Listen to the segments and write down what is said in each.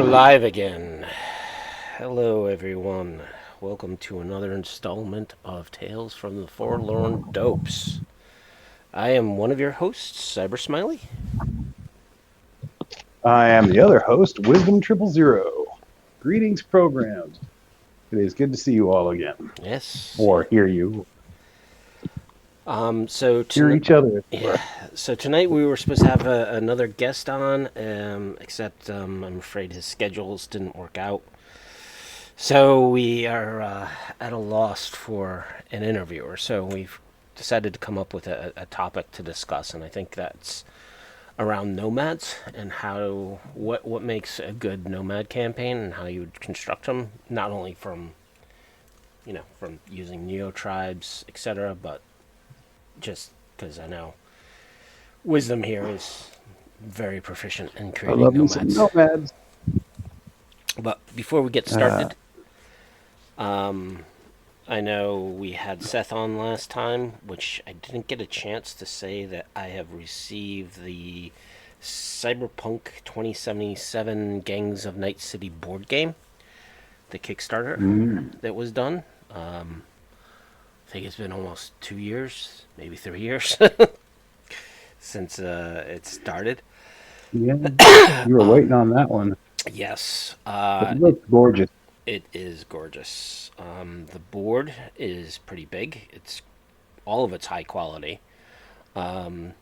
live again. Hello, everyone. Welcome to another installment of Tales from the Forlorn Dopes. I am one of your hosts, Cybersmily. I am the other host, Wisdom000. Greetings, programs. It is good to see you all again, Yes. or hear you, hear each other. Yeah. So tonight we were supposed to have another guest on, except I'm afraid his schedules didn't work out. So we are at a loss for an interviewer. So we've decided to come up with a topic to discuss, and I think that's around nomads and what makes a good nomad campaign and how you would construct them, not only from from using neo tribes, etc., but just because I know Wisdom here is very proficient in I creating love me some nomads. nomads. But before we get started, I know we had Seth on last time, which I didn't get a chance to say that I have received the Cyberpunk 2077 Gangs of Night City board game, the Kickstarter that was done. I think it's been almost 2 years, maybe 3 years since it started. Yeah, you were waiting on that one. Yes, It looks gorgeous. it is gorgeous. The board is pretty big. It's all of it's high quality. That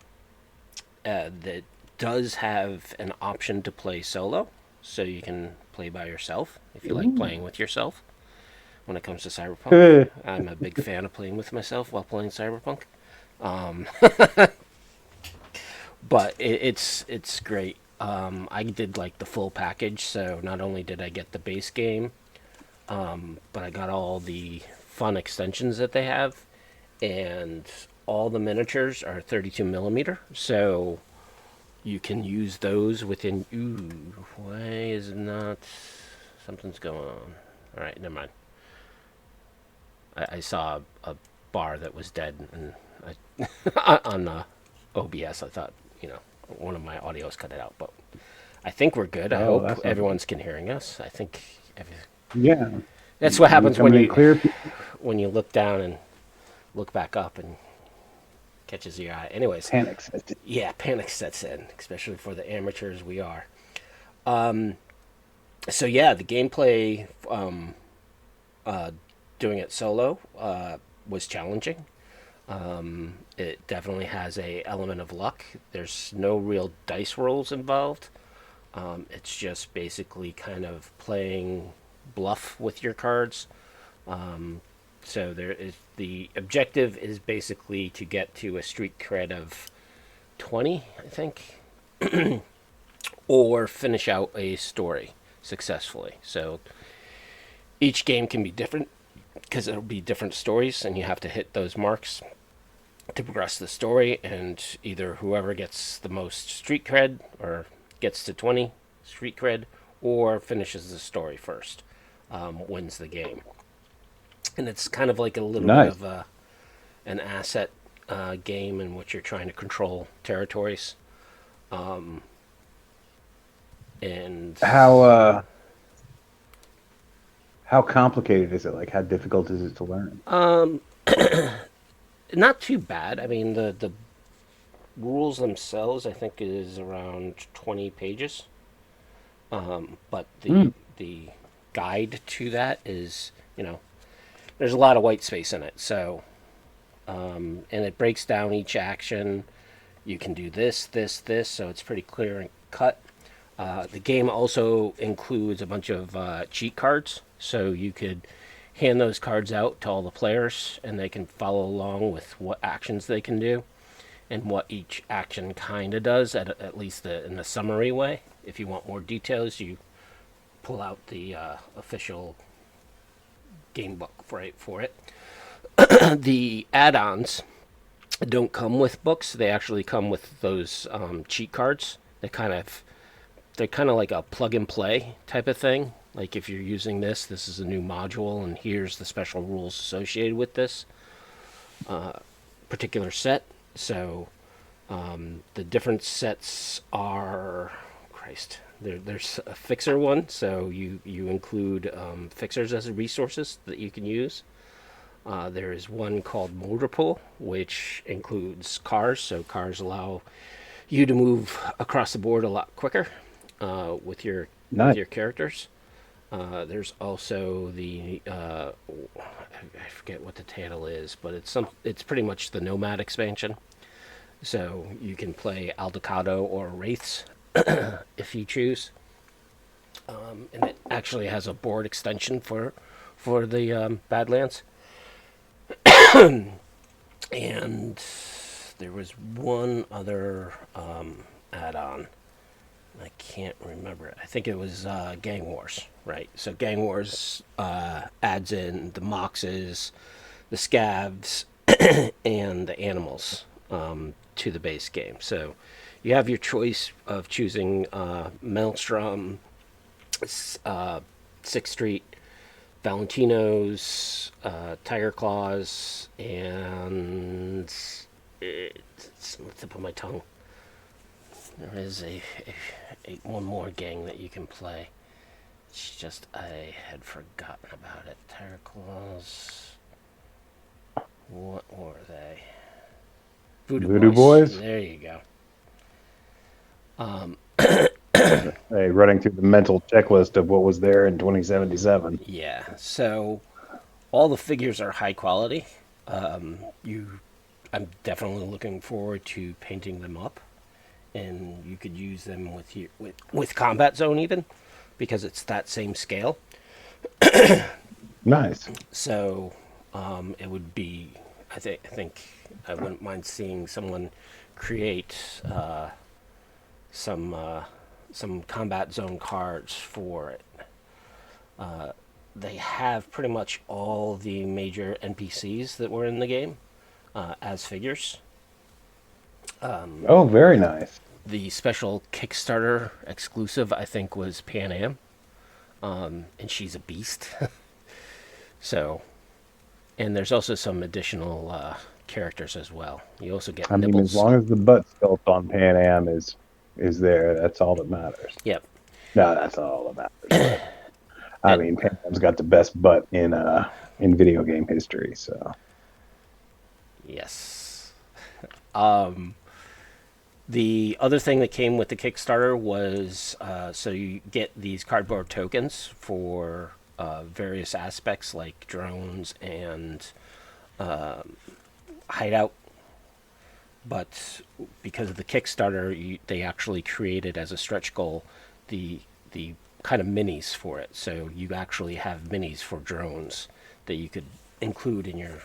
does have an option to play solo, so you can play by yourself if you like playing with yourself. When it comes to Cyberpunk, I'm a big fan of playing with myself while playing Cyberpunk. Um, but it's great. I did like the full package, so not only did I get the base game, but I got all the fun extensions that they have, and all the miniatures are 32 millimeter, so you can use those within. Ooh, why is it not? Something's going on. All right, never mind. I saw a bar that was dead, and on OBS, I thought one of my audios cut it out, but I think we're good. I Oh, hope that's not everyone's can hearing us. I think Yeah. that's what happens Coming in clear. when you look down and look back up and catches your eye. Anyways, Panic sets in. yeah, panic sets in, especially for the amateurs we are. So yeah, the gameplay, doing it solo, was challenging. It definitely has a element of luck. There's no real dice rolls involved. It's just basically kind of playing bluff with your cards. So there is the objective is basically to get to a street cred of 20, I think, or finish out a story successfully. So each game can be different because it'll be different stories, and you have to hit those marks to progress the story. And either whoever gets the most street cred or gets to 20 street cred or finishes the story first wins the game. And it's kind of like a little bit Nice. of an asset game in which you're trying to control territories. And How complicated is it? Like, how difficult is it to learn? not too bad. I mean, the rules themselves, I think, is around 20 pages. But the guide to that is, there's a lot of white space in it. So, and it breaks down each action. You can do this, this, this. So it's pretty clear and cut. The game also includes a bunch of cheat cards, so you could hand those cards out to all the players, and they can follow along with what actions they can do and what each action kind of does, at least in the summary way. If you want more details, you pull out the official game book for it. The add-ons don't come with books; they actually come with those cheat cards. They're kind of like a plug and play type of thing. Like if you're using this is a new module, and here's the special rules associated with this particular set. So the different sets are, Christ, there's a fixer one, so you include fixers as resources that you can use. There is one called motor pool, which includes cars, so cars allow you to move across the board a lot quicker with your Nice. characters. There's also the I forget what the title is, but it's pretty much the Nomad expansion. So you can play Aldecado or Wraiths if you choose. And it actually has a board extension for the Badlands. And there was one other add-on. I can't remember it. I think it was Gang Wars, right? So Gang Wars adds in the Moxes, the Scavs, and the animals to the base game. So you have your choice of choosing Maelstrom, Sixth Street, Valentino's, Tiger Claws, and it's on the tip of my tongue. There is a one more gang that you can play. It's just I had forgotten about it. Tiger Claws. What were they? Voodoo Boys? There you go. Hey, running through the mental checklist of what was there in 2077. Yeah. So all the figures are high quality. I'm definitely looking forward to painting them up, and you could use them with Combat Zone even, because it's that same scale. Nice. So it would be. I think I wouldn't mind seeing someone create some Combat Zone cards for it. They have pretty much all the major NPCs that were in the game as figures. Oh, very nice. The special Kickstarter exclusive, I think, was Pan Am, and she's a beast. So, and there's also some additional characters as well. You also get I mean, Nibbles. as long as the butt sculpt on Pan Am is there, that's all that matters. Yep. No, that's not all that matters. I mean, Pan Am's got the best butt in video game history. So, yes. The other thing that came with the Kickstarter was so you get these cardboard tokens for various aspects like drones and hideout. But because of the Kickstarter, they actually created as a stretch goal the kind of minis for it. So you actually have minis for drones that you could include in your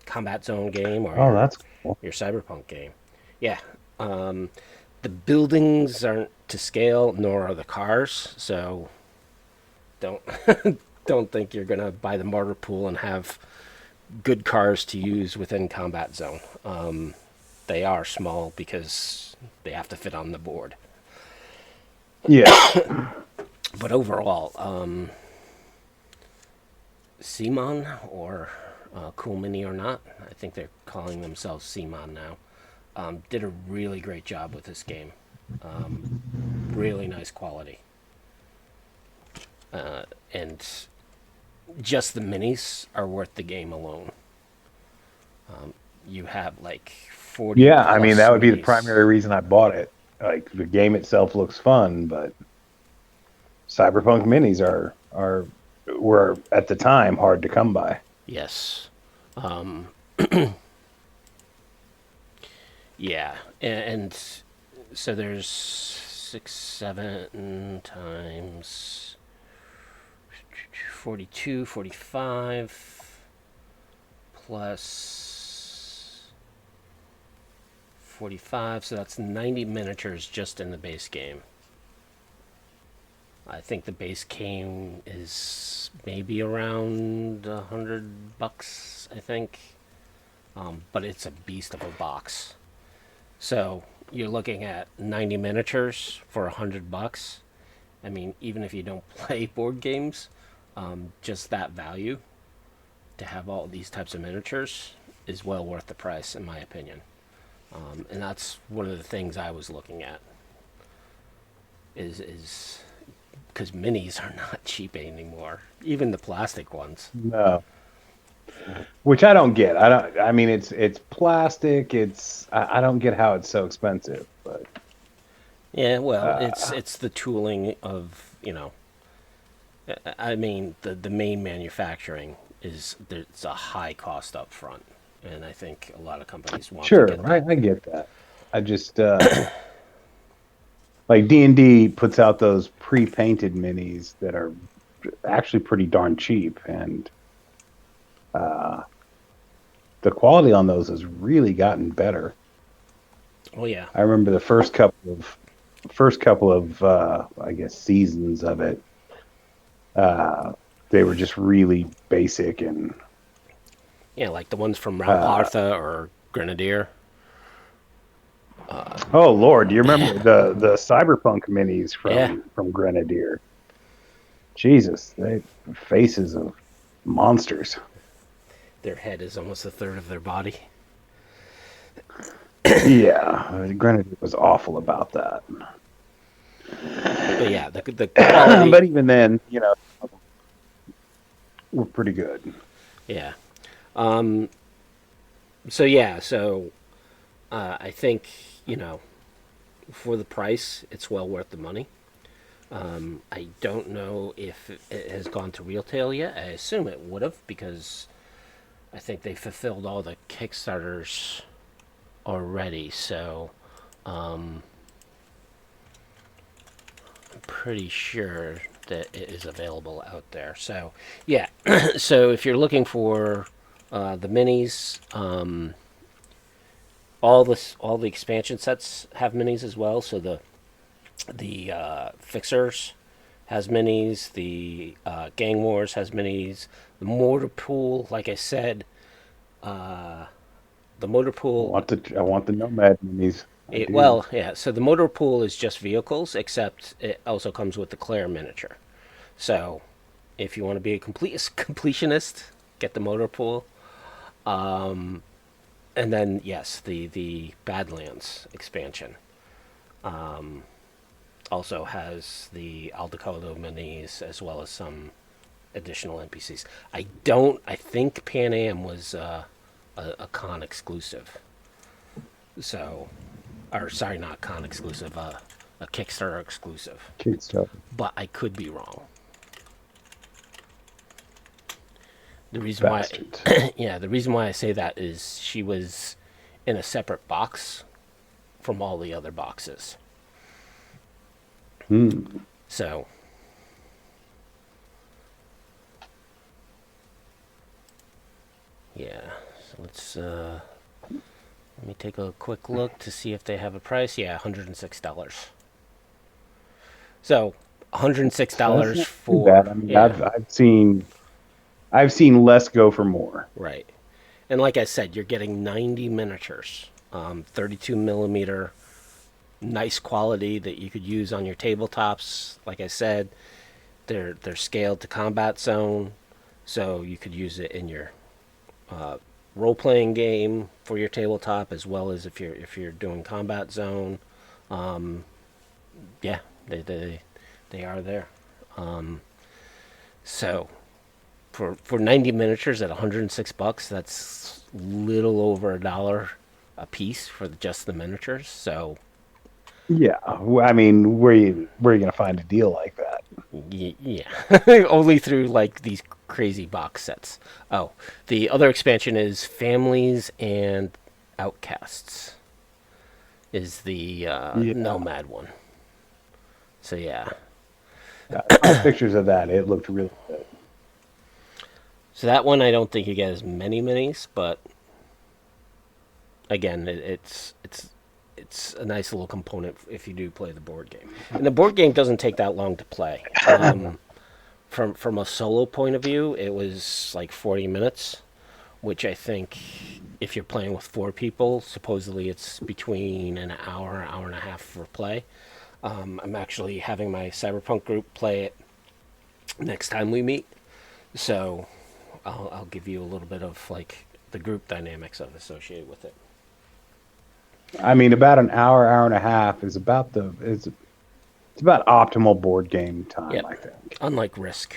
Combat Zone game or that's cool. your Cyberpunk game. Yeah. The buildings aren't to scale, nor are the cars. So don't don't think you're gonna buy the mortar pool and have good cars to use within Combat Zone. They are small because they have to fit on the board. Yeah. But overall, Simon or Cool Mini or not, I think they're calling themselves Simon now, did a really great job with this game. Really nice quality. And just the minis are worth the game alone. You have like 40. Yeah, I mean, that would be the minis. primary reason I bought it. Like, the game itself looks fun, but Cyberpunk minis were at the time hard to come by. Yes. Yeah, and so there's 6, 7 times 42, 45 plus 45, so that's 90 miniatures just in the base game. I think the base game is maybe around $100, I think. But it's a beast of a box. So you're looking at 90 miniatures for $100. I mean, even if you don't play board games, just that value to have all these types of miniatures is well worth the price, in my opinion. And that's one of the things I was looking at. is because minis are not cheap anymore, even the plastic ones. No, which I don't get. I don't. I mean, it's plastic. I don't get how it's so expensive. But Yeah, well, uh, it's the tooling of, I mean, the main manufacturing is there's a high cost up front, and I think a lot of companies want to get sure, that. I get that. I just like D&D puts out those pre-painted minis that are actually pretty darn cheap, and uh, the quality on those has really gotten better. Oh yeah, I remember the first couple of I guess seasons of it. Uh, they were just really basic and yeah, like the ones from uh, Artha or Grenadier. oh Lord, do you remember the Cyberpunk minis Yeah, from Grenadier? Jesus, they faces of monsters. their head is almost a third of their body. Yeah, Grenadier was awful about that. But yeah, the quality. But even then, we're pretty good. Yeah. So yeah, so I think for the price, it's well worth the money. I don't know if it has gone to retail yet. I assume it would have because I think they fulfilled all the Kickstarters already. So I'm pretty sure that it is available out there. So yeah, so if you're looking for the minis, all the expansion sets have minis as well. So the fixers has minis. The gang wars has minis. The mortar pool, like I said, the motor pool. I want the Nomad minis. I do. Well, yeah. So the motor pool is just vehicles, except it also comes with the Claire miniature. So if you want to be a completionist, get the motor pool. And then yes, the Badlands expansion also has the Aldecodo minis as well as some additional NPCs. I think Pan Am was a con exclusive. So, or sorry, not con exclusive, a Kickstarter exclusive. Kickstarter. But I could be wrong. The reason why, Bastards. yeah, the reason why I say that is she was in a separate box from all the other boxes. Hmm. So, yeah. So let me take a quick look to see if they have a price. Yeah, $106. So, So that's $106 not too bad. for I mean, yeah, I've seen less go for more. right. And like I said, you're getting 90 miniatures, 32 millimeter, nice quality that you could use on your tabletops. Like I said, they're scaled to combat zone, so you could use it in your role playing game for your tabletop as well as if you're doing combat zone. Yeah, they are there. So for 90 miniatures at $106, that's little over $1 a piece for just the miniatures. So Yeah, I mean, where you gonna find a deal like that? yeah, only through like these crazy box sets. Oh, the other expansion is Families and Outcasts. Is the Yeah, Nomad one. So yeah, I saw pictures of that. It looked really good. so that one I don't think you get as many minis, but again, it's a nice little component if you do play the board game. And the board game doesn't take that long to play. From a solo point of view, it was like 40 minutes, which I think if you're playing with four people, supposedly it's between an hour and a half for play. I'm actually having my Cyberpunk group play it next time we meet, so I'll give you a little bit of like the group dynamics of associated with it. I mean, about an hour, hour and a half is about the is It's about optimal board game time, Yep. I think. Unlike Risk,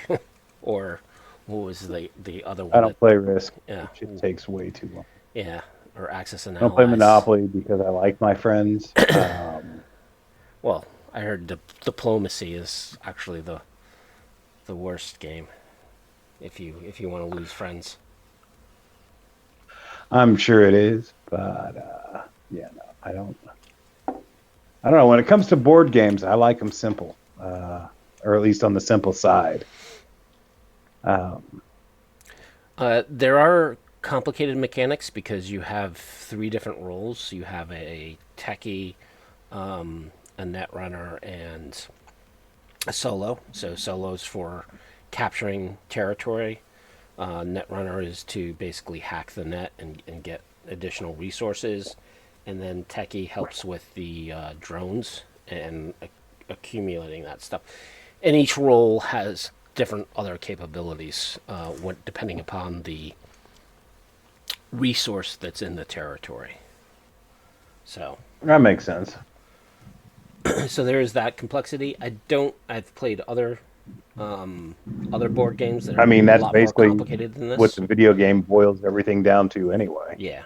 or what was the other I one that don't play Risk. yeah It just takes way too long. yeah or Access and I don't play Allies. Monopoly because I like my friends. Well, I heard diplomacy is actually the worst game if you want to lose friends. I'm sure it is, but yeah, no, I don't. I don't know. When it comes to board games, I like them simple, or at least on the simple side. Um, There are complicated mechanics because you have three different roles. You have a techie, a netrunner, and a solo. So solo's for capturing territory. Netrunner is to basically hack the net and get additional resources, and then techie helps with the drones and accumulating that stuff. And each role has different other capabilities, depending upon the resource that's in the territory. So, that makes sense. so there is that complexity. I've played other board games that I are mean, a that's lot more basically complicated than what this. the video game boils everything down to, anyway. Yeah.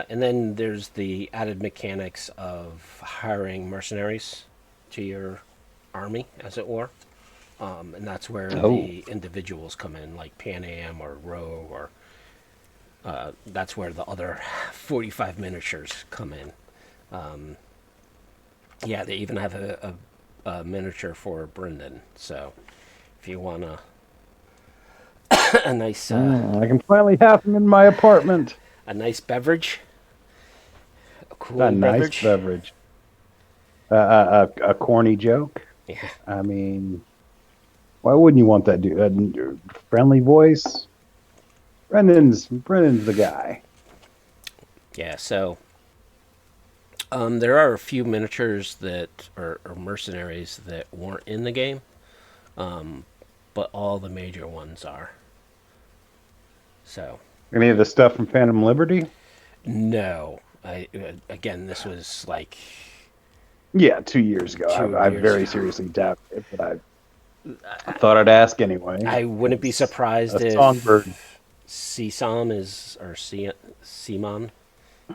And then there's the added mechanics of hiring mercenaries to your army, as it were. And that's where Oh, the individuals come in, like Pan Am or Rogue, or that's where the other 45 miniatures come in. Yeah, they even have a miniature for Brendan. So if you want a nice I can finally have them in my apartment. a nice beverage, a A cooling nice beverage, beverage. A corny joke. yeah, I mean, why wouldn't you want that dude? Friendly voice. Brendan's the guy. yeah. So there are a few miniatures that are mercenaries that weren't in the game, but all the major ones are. So Any of the stuff from Phantom Liberty? no, I again this was like Yeah, 2 years ago. two I years very ago. seriously doubted it, but I thought I'd ask anyway. I wouldn't be It's surprised a songbird. if CSOM CMON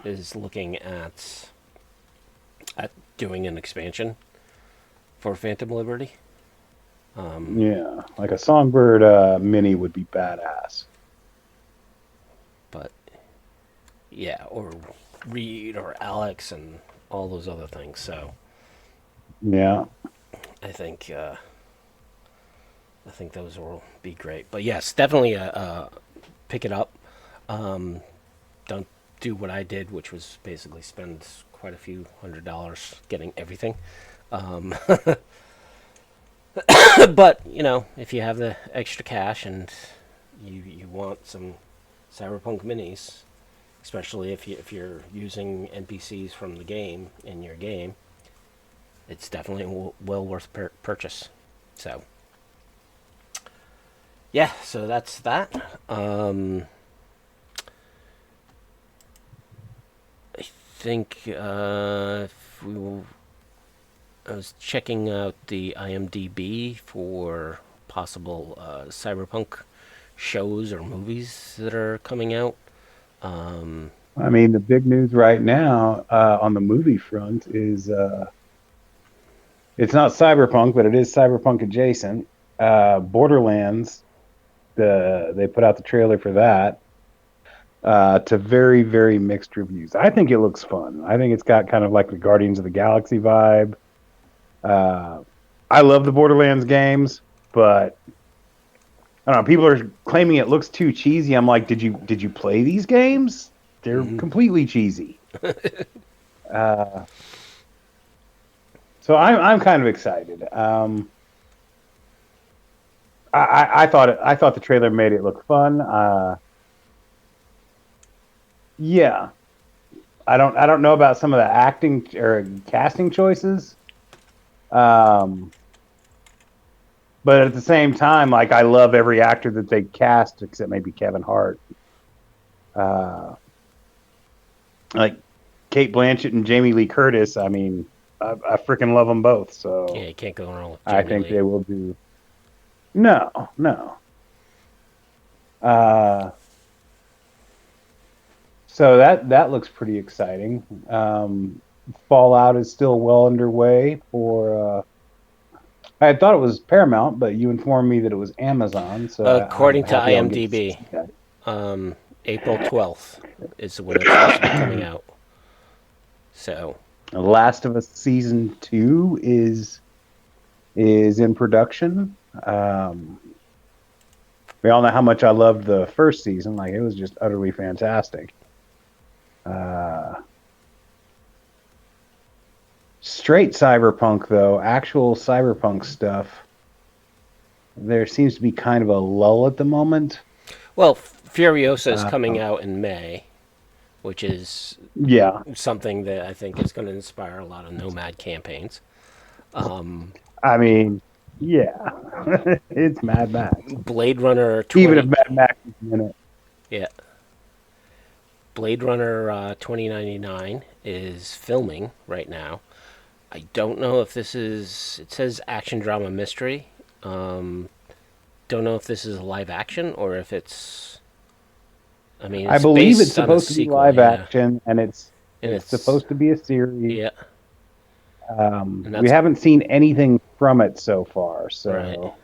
is looking at doing an expansion for Phantom Liberty. Yeah, like a songbird mini would be badass. But yeah, or Reed or Alex and all those other things. So Yeah. I think those will be great. But yes, definitely pick it up. Don't do what I did, which was basically spend quite a few $100s getting everything. Um, but if you have the extra cash and you want some Cyberpunk minis, especially if you're using NPCs from the game in your game, it's definitely well worth purchase. So yeah, so that's that. I think if we will, I was checking out the IMDb for possible cyberpunk shows or movies that are coming out. I mean, the big news right now on the movie front is it's not Cyberpunk, but it is Cyberpunk adjacent. Borderlands, they put out the trailer for that to very, very mixed reviews. I think it looks fun. I think it's got kind of like the Guardians of the Galaxy vibe. Uh, I love the Borderlands games, but I don't know. People are claiming it looks too cheesy. I'm like, did you play these games? They're completely cheesy. Uh, so I'm kind of excited. I thought the trailer made it look fun. Yeah, I don't know about some of the acting or casting choices. Um, but at the same time, like I love every actor that they cast except maybe Kevin Hart. Uh, like Kate Blanchett and Jamie Lee Curtis. I mean, I freaking love them both. Yeah, So you can't go wrong with I Jamie think Lee. they will do. No, no. Uh, so that looks pretty exciting. Fallout is still well underway for. I thought it was Paramount, but you informed me that it was Amazon, so I'm According to happy I'll get to IMDb, see that. April 12th is when it's supposed to be coming out. So, Last of Us season 2 is in production. We all know how much I loved the first season; like it was just utterly fantastic. Uh, Straight cyberpunk though, actual cyberpunk stuff. There seems to be kind of a lull at the moment. well, Furiosa is Uh, coming out in May, which is yeah, something that I think is going to inspire a lot of Nomad campaigns. I mean, yeah, it's Mad Max. Blade Runner Even if 20, Mad Max is in it, yeah, Blade Runner 2099 is filming right now. I don't know if this is. It says action drama mystery. Um, don't know if this is a live action or if it's. I mean, I it's believe it's based on a supposed to be sequel, live yeah, action, and it's and it's it's supposed to be a series. yeah, and We that's haven't seen anything from it so far, right. so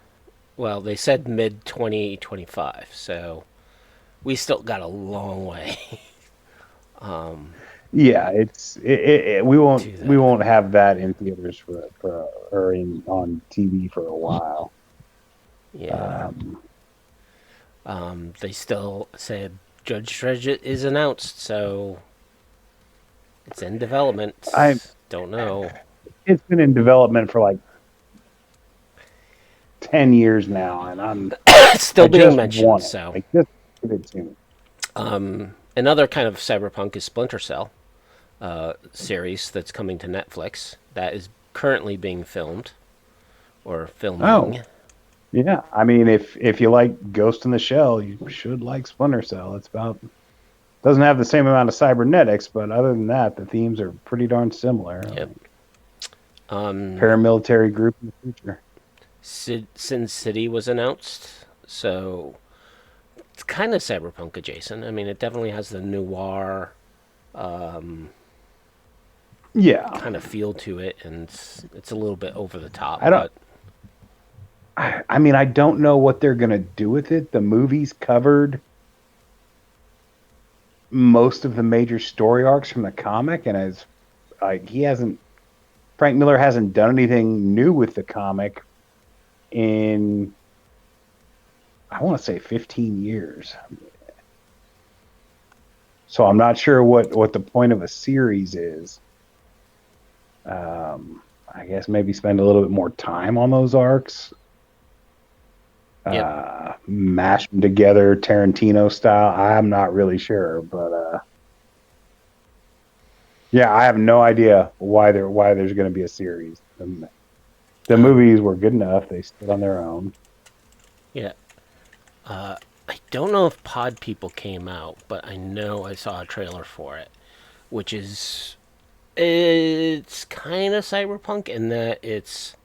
Well, they said mid 2025, so we still got a long way yeah, we to we that. won't have that in theaters for or in on TV for a while. Yeah. Um, They still said Judge Dredd is announced, so it's in I development. Don't know. It's been in development for like 10 years now, and It's still I being just mentioned, want it. so. Like just give it to me. Another kind of cyberpunk is Splinter Cell series that's coming to Netflix. That is currently being filmed or Oh, filming. yeah. I mean, if you like Ghost in the Shell, you should like Splinter Cell. It's about doesn't have the same amount of cybernetics, but other than that, the themes are pretty darn similar. Yep. Like Um, paramilitary group in the future. Sin City was announced, so it's kind of cyberpunk adjacent. I mean, it definitely has the noir Yeah, kind of feel to it, and it's a little bit over the top, I don't. but I mean, I don't know what they're gonna do with it. The movie's covered most of the major story arcs from the comic, and as like he hasn't Frank Miller hasn't done anything new with the comic in I want to say 15 years. So I'm not sure what the point of a series is. I guess maybe spend a little bit more time on those arcs. yep. Mash them together Tarantino style. I'm not really sure, but yeah, I have no idea why there's going to be a series. The Um, movies were good enough; they stood on their own. yeah. I don't know if Pod People came out, but I know I saw a trailer for it, which is it's kind of cyberpunk in that it's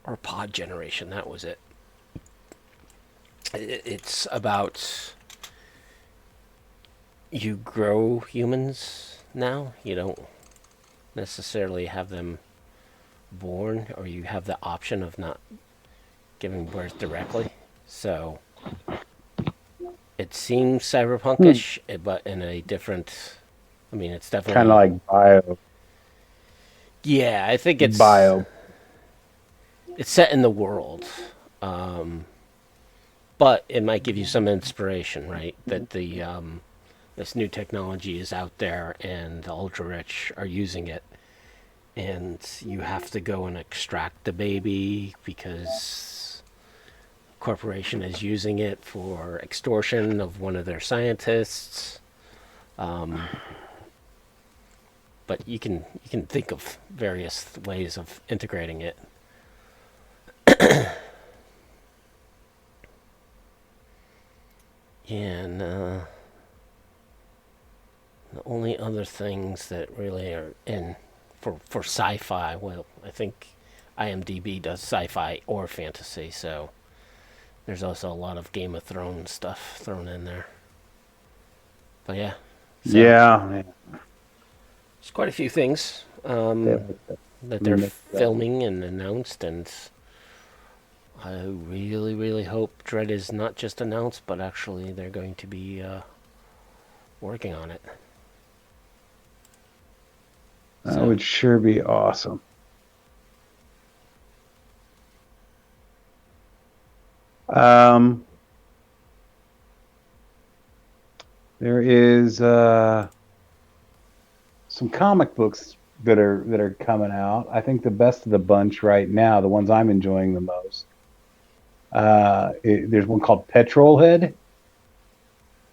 or Pod Generation. That was it. It's about you grow humans now. You don't necessarily have them born, or you have the option of not giving birth directly. So it seems Hmm. cyberpunkish, but in a different. I mean, it's Kind of definitely. like Yeah, I think bio. it's set in the world, but it might give you some inspiration, right? That the this new technology is out there, and the ultra rich are using it, and you have to go and extract the baby because corporation is using it for extortion of one of their scientists. But you can think of various ways of integrating it. And the only other things that really are in for sci-fi. Well, I think IMDb does sci-fi or fantasy, so there's also a lot of Game of Thrones stuff thrown in there. But yeah, so Yeah, there's quite a few things they like to that they're remix that. filming and announced, and I really, really hope Dread is not just announced, but actually they're going to be working on it. That So would sure be awesome. Um, there is some comic books that are coming out. I think the best of the bunch right now, the ones I'm enjoying the most. There's one called Petrolhead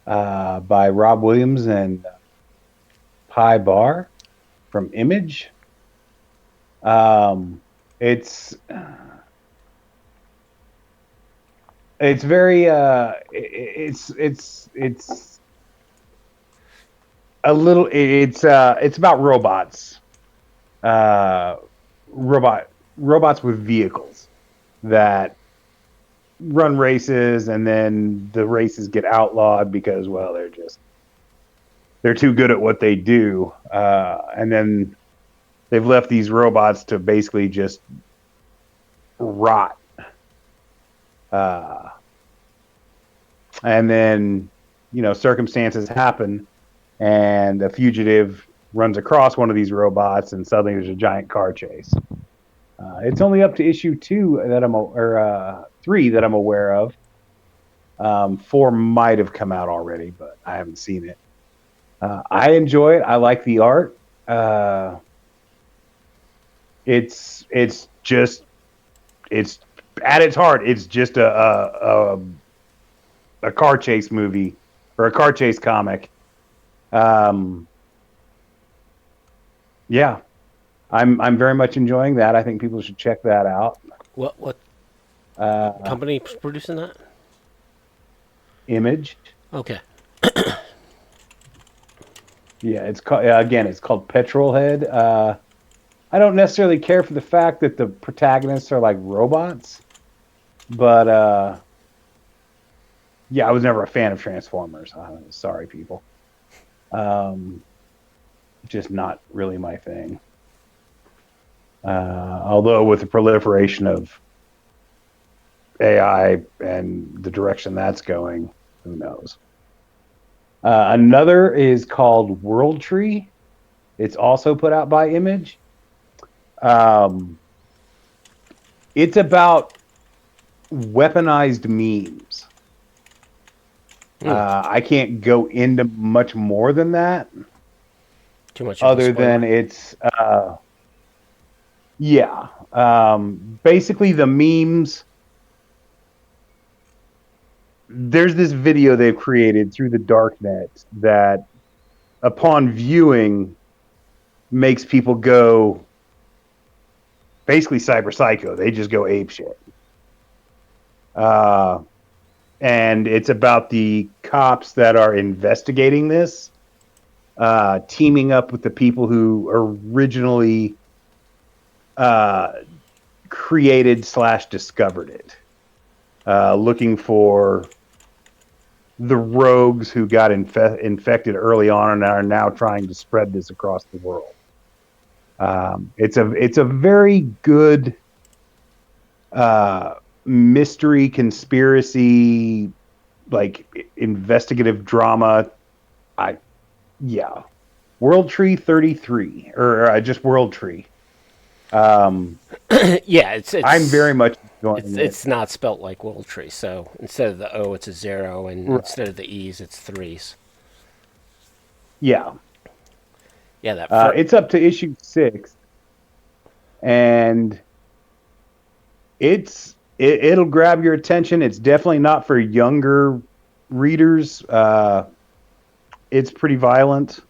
by Rob Williams and Pi Bar from Image. Um, it's it's very it's a little it's about robots, uh robot robots with vehicles that run races, and then the races get outlawed because, well, they're too good at what they do, and then they've left these robots to basically just rot, uh and then circumstances happen, and a fugitive runs across one of these robots, and suddenly there's a giant car chase. It's only up to issue 2 that or 3 that I'm aware of. 4 might have come out already, but I haven't seen it. I enjoy it. I like the art. It's just it's at its heart. It's just a car chase movie, or a car chase comic. Um, yeah, I'm very much enjoying that. I think people should check that out. what Uh, company's producing that? Image. Okay. Yeah, it's called, again, it's called Petrolhead. I don't necessarily care for the fact that the protagonists are like robots, but yeah, I was never a fan of Transformers. Sorry, people. Um, just not really my thing. Although with the proliferation of AI and the direction that's going, who knows? Another is called World Tree. It's also put out by Image. Um, it's about weaponized memes. Hmm. I can't go into much more than that, Too much of a other spoiler. than it's yeah. Basically, the memes. There's this video they've created through the darknet that, upon viewing, makes people go basically cyber psycho. They just go ape shit. Uh, and it's about the cops that are investigating this, teaming up with the people who originally uh, created/discovered it, looking for the rogues who got infected early on and are now trying to spread this across the world. It's a very good mystery conspiracy, like investigative drama. I Yeah, World Tree 33, or just World Tree. Um, Yeah, I'm very much enjoying it. it's not spelt like World Tree. So instead of the O, it's a zero, and Right. instead of the E's, it's threes. Yeah, Yeah, that for it's up to issue 6, and it'll grab your attention. It's definitely not for younger readers. It's pretty violent.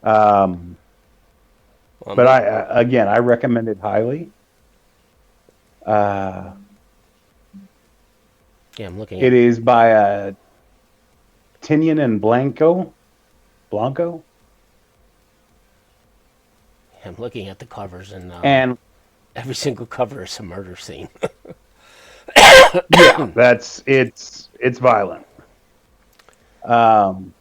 Um, well, but I recommend it highly. Uh, yeah, I'm looking it at. is by Tinian and Blanco. Blanco. I'm looking at the covers, and And every single cover is a murder scene. yeah, it's violent. Um,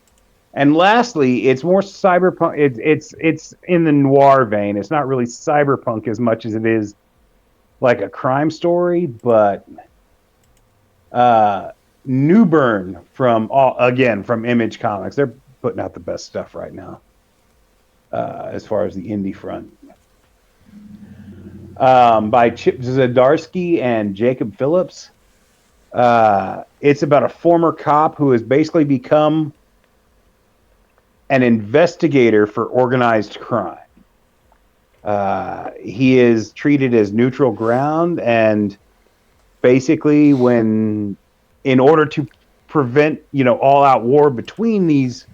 and lastly, it's more cyberpunk. It's in the noir vein. It's not really cyberpunk as much as it is like a crime story, but uh, Newburn from Image Comics. They're putting out the best stuff right now as far as the indie front. By Chip Zdarsky and Jacob Phillips. It's about a former cop who has basically become an investigator for organized crime. He is treated as neutral ground, and basically, in order to prevent, all-out war between these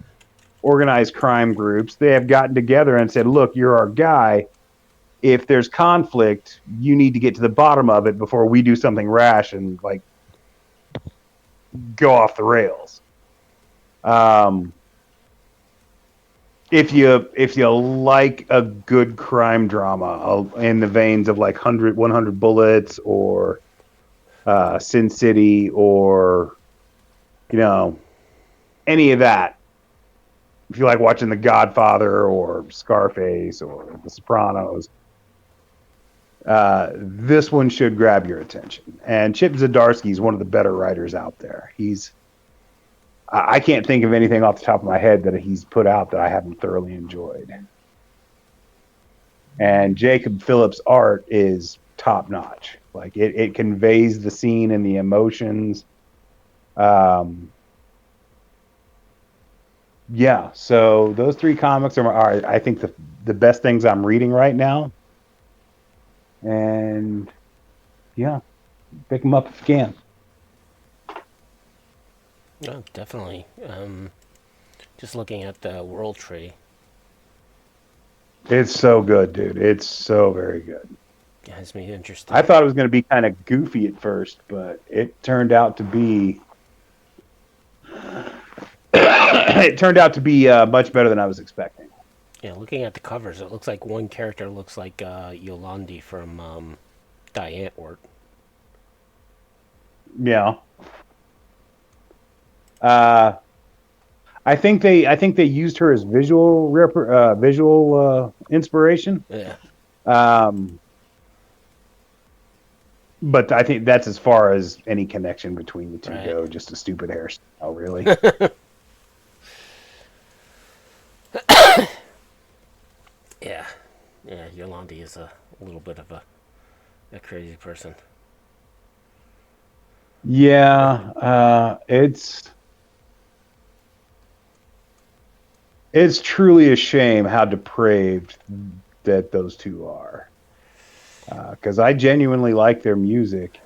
organized crime groups, they have gotten together and said, "Look, you're our guy. If there's conflict, you need to get to the bottom of it before we do something rash and like go off the rails." If you like a good crime drama in the veins of like 100 Bullets or Sin City or any of that, if you like watching The Godfather or Scarface or The Sopranos, this one should grab your attention. And Chip Zdarsky is one of the better writers out there. I can't think of anything off the top of my head that he's put out that I haven't thoroughly enjoyed. And Jacob Phillips' art is top notch. Like it conveys the scene and the emotions. Yeah, so those three comics are I think the best things I'm reading right now. And yeah, pick them up if you can. No, definitely. Just looking at the World Tree. It's so good, dude. It's so very good. It has me interested. I thought it was going to be kind of goofy at first, but it turned out to be much better than I was expecting. Yeah, looking at the covers, it looks like one character looks like Yolandi from Die Antwoord. Yeah. I think they used her as visual inspiration. Yeah. But I think that's as far as any connection between the two Right. go. Just a stupid hairstyle, really. Yeah. Yeah, Yolandi is a little bit of a crazy person. Yeah, it's truly a shame how depraved that those two are. Because I genuinely like their music,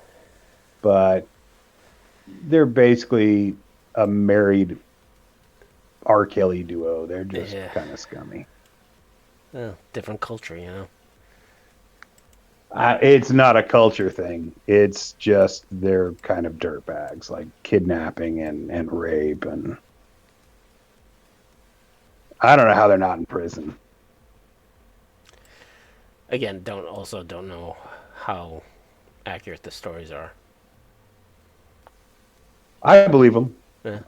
but they're basically a married R. Kelly duo. They're just kind of scummy. Different culture, you know. It's not a culture thing. It's just they're kind of dirtbags, like kidnapping and rape, and I don't know how they're not in prison. Again, don't know how accurate the stories are. I believe them. Yeah.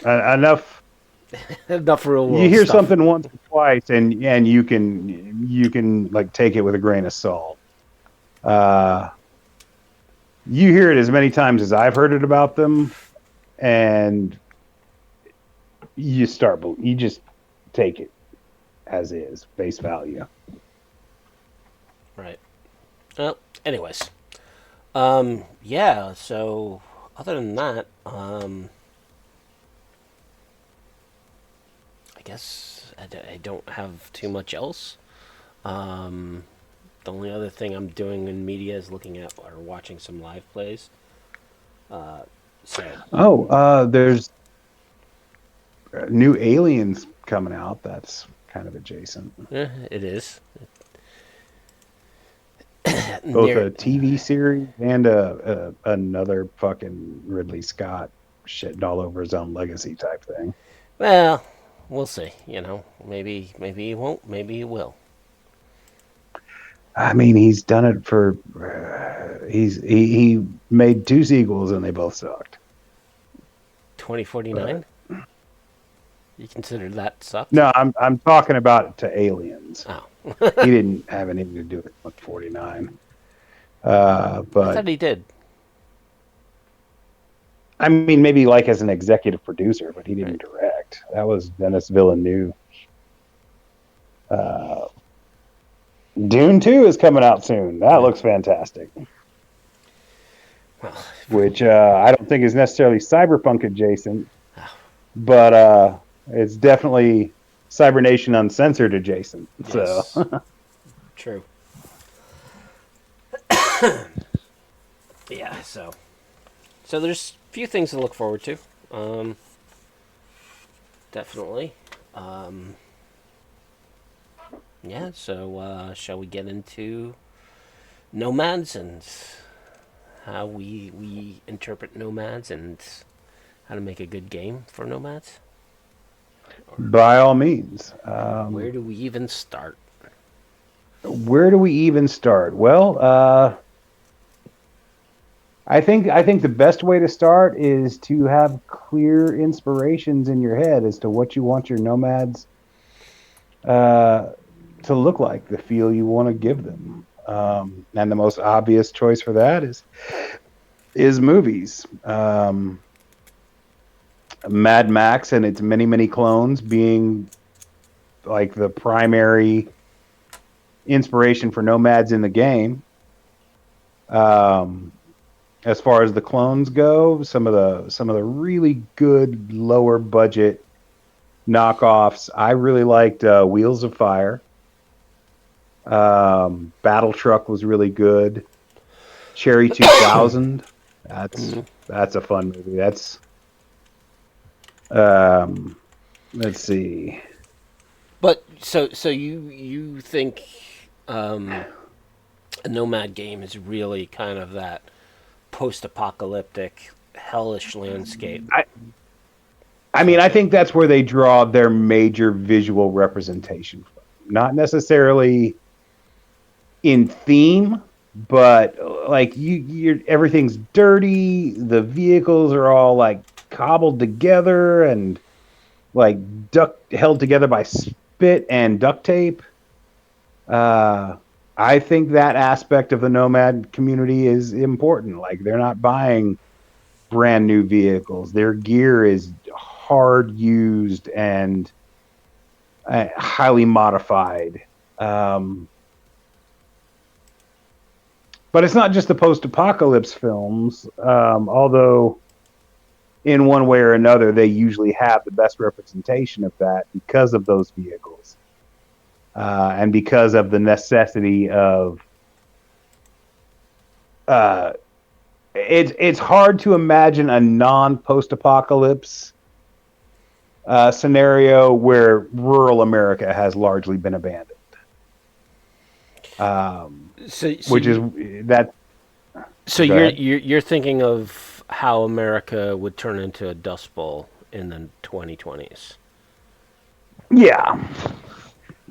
Enough. Enough real world You hear stuff. something once or twice, and you can like take it with a grain of salt. You hear it as many times as I've heard it about them, and you just take it as is, face value. Right. Well, anyways. Yeah, so other than that, I guess I don't have too much else. The only other thing I'm doing in media is looking at or watching some live plays. There's new Aliens coming out. That's kind of adjacent. Yeah, it is. Both a TV series and another fucking Ridley Scott shitting all over his own legacy type thing. Well, we'll see. Maybe he won't. Maybe he will. I mean, he's done it for. He made two sequels and they both sucked. 2049. But You consider that sucked? no, I'm talking about to Aliens. Oh, He didn't have anything to do with 149. I But thought he did. I mean, maybe like as an executive producer, but he didn't Right. direct. That was Denis Villeneuve. Uh, Dune 2 is coming out soon. That Right. looks fantastic. Well, Which I don't think is necessarily cyberpunk adjacent, oh, but it's definitely Cybernation Uncensored adjacent. So, yes, true. Yeah. So there's a few things to look forward to. Um, Definitely. Um, yeah. So shall we get into nomads and how we interpret nomads and how to make a good game for nomads? Or by all means, where do we even start? where do we even start? Well, I think the best way to start is to have clear inspirations in your head as to what you want your nomads uh, to look like, the feel you want to give them. And the most obvious choice for that is movies. Mad Max and its many clones being like the primary inspiration for nomads in the game. Um, as far as the clones go, some of the really good lower budget knockoffs. I really liked Wheels of Fire. Battle Truck was really good. Cherry 2000. That's Mhm. that's a fun movie. That's um, let's see. But so you think um, a nomad game is really kind of that post-apocalyptic hellish landscape? I I mean, So I think that's where they draw their major visual representation from. Not necessarily in theme, but like you're everything's dirty. The vehicles are all like cobbled together and like held together by spit and duct tape. Uh, I think that aspect of the nomad community is important. Like they're not buying brand new vehicles. Their gear is hard used and highly modified. Um, but it's not just the post-apocalypse films, although in one way or another they usually have the best representation of that because of those vehicles and because of the necessity of uh, it's hard to imagine a non-post-apocalypse scenario where rural America has largely been abandoned. so so Which is you that. so Go ahead. you're thinking of how America would turn into a dust bowl in the 2020s. Yeah,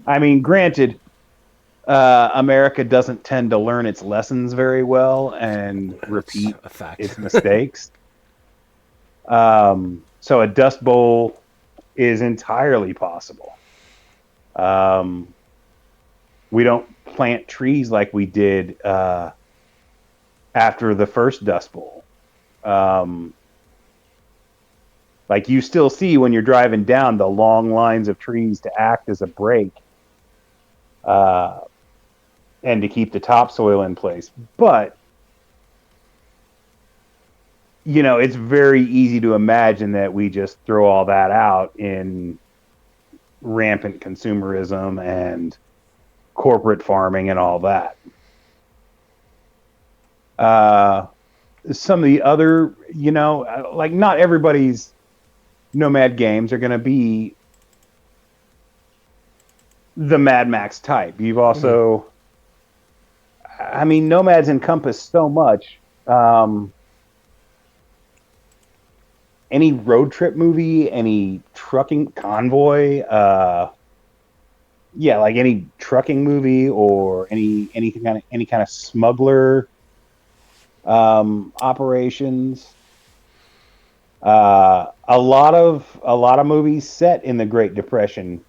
I mean, granted, America doesn't tend to learn its lessons very well and That's repeat a fact. its mistakes. So a dust bowl is entirely possible. Um, we don't plant trees like we did after the first dust bowl. Um, like you still see when you're driving down the long lines of trees to act as a break uh, and to keep the topsoil in place. But it's very easy to imagine that we just throw all that out in rampant consumerism and corporate farming and all that. Uh, some of the other, like not everybody's nomad games are going to be the Mad Max type. You've Mhm. also, I mean, nomads encompass so much. any road trip movie, any trucking convoy, yeah, like any trucking movie or any kind of smuggler operations. A lot of movies set in the Great Depression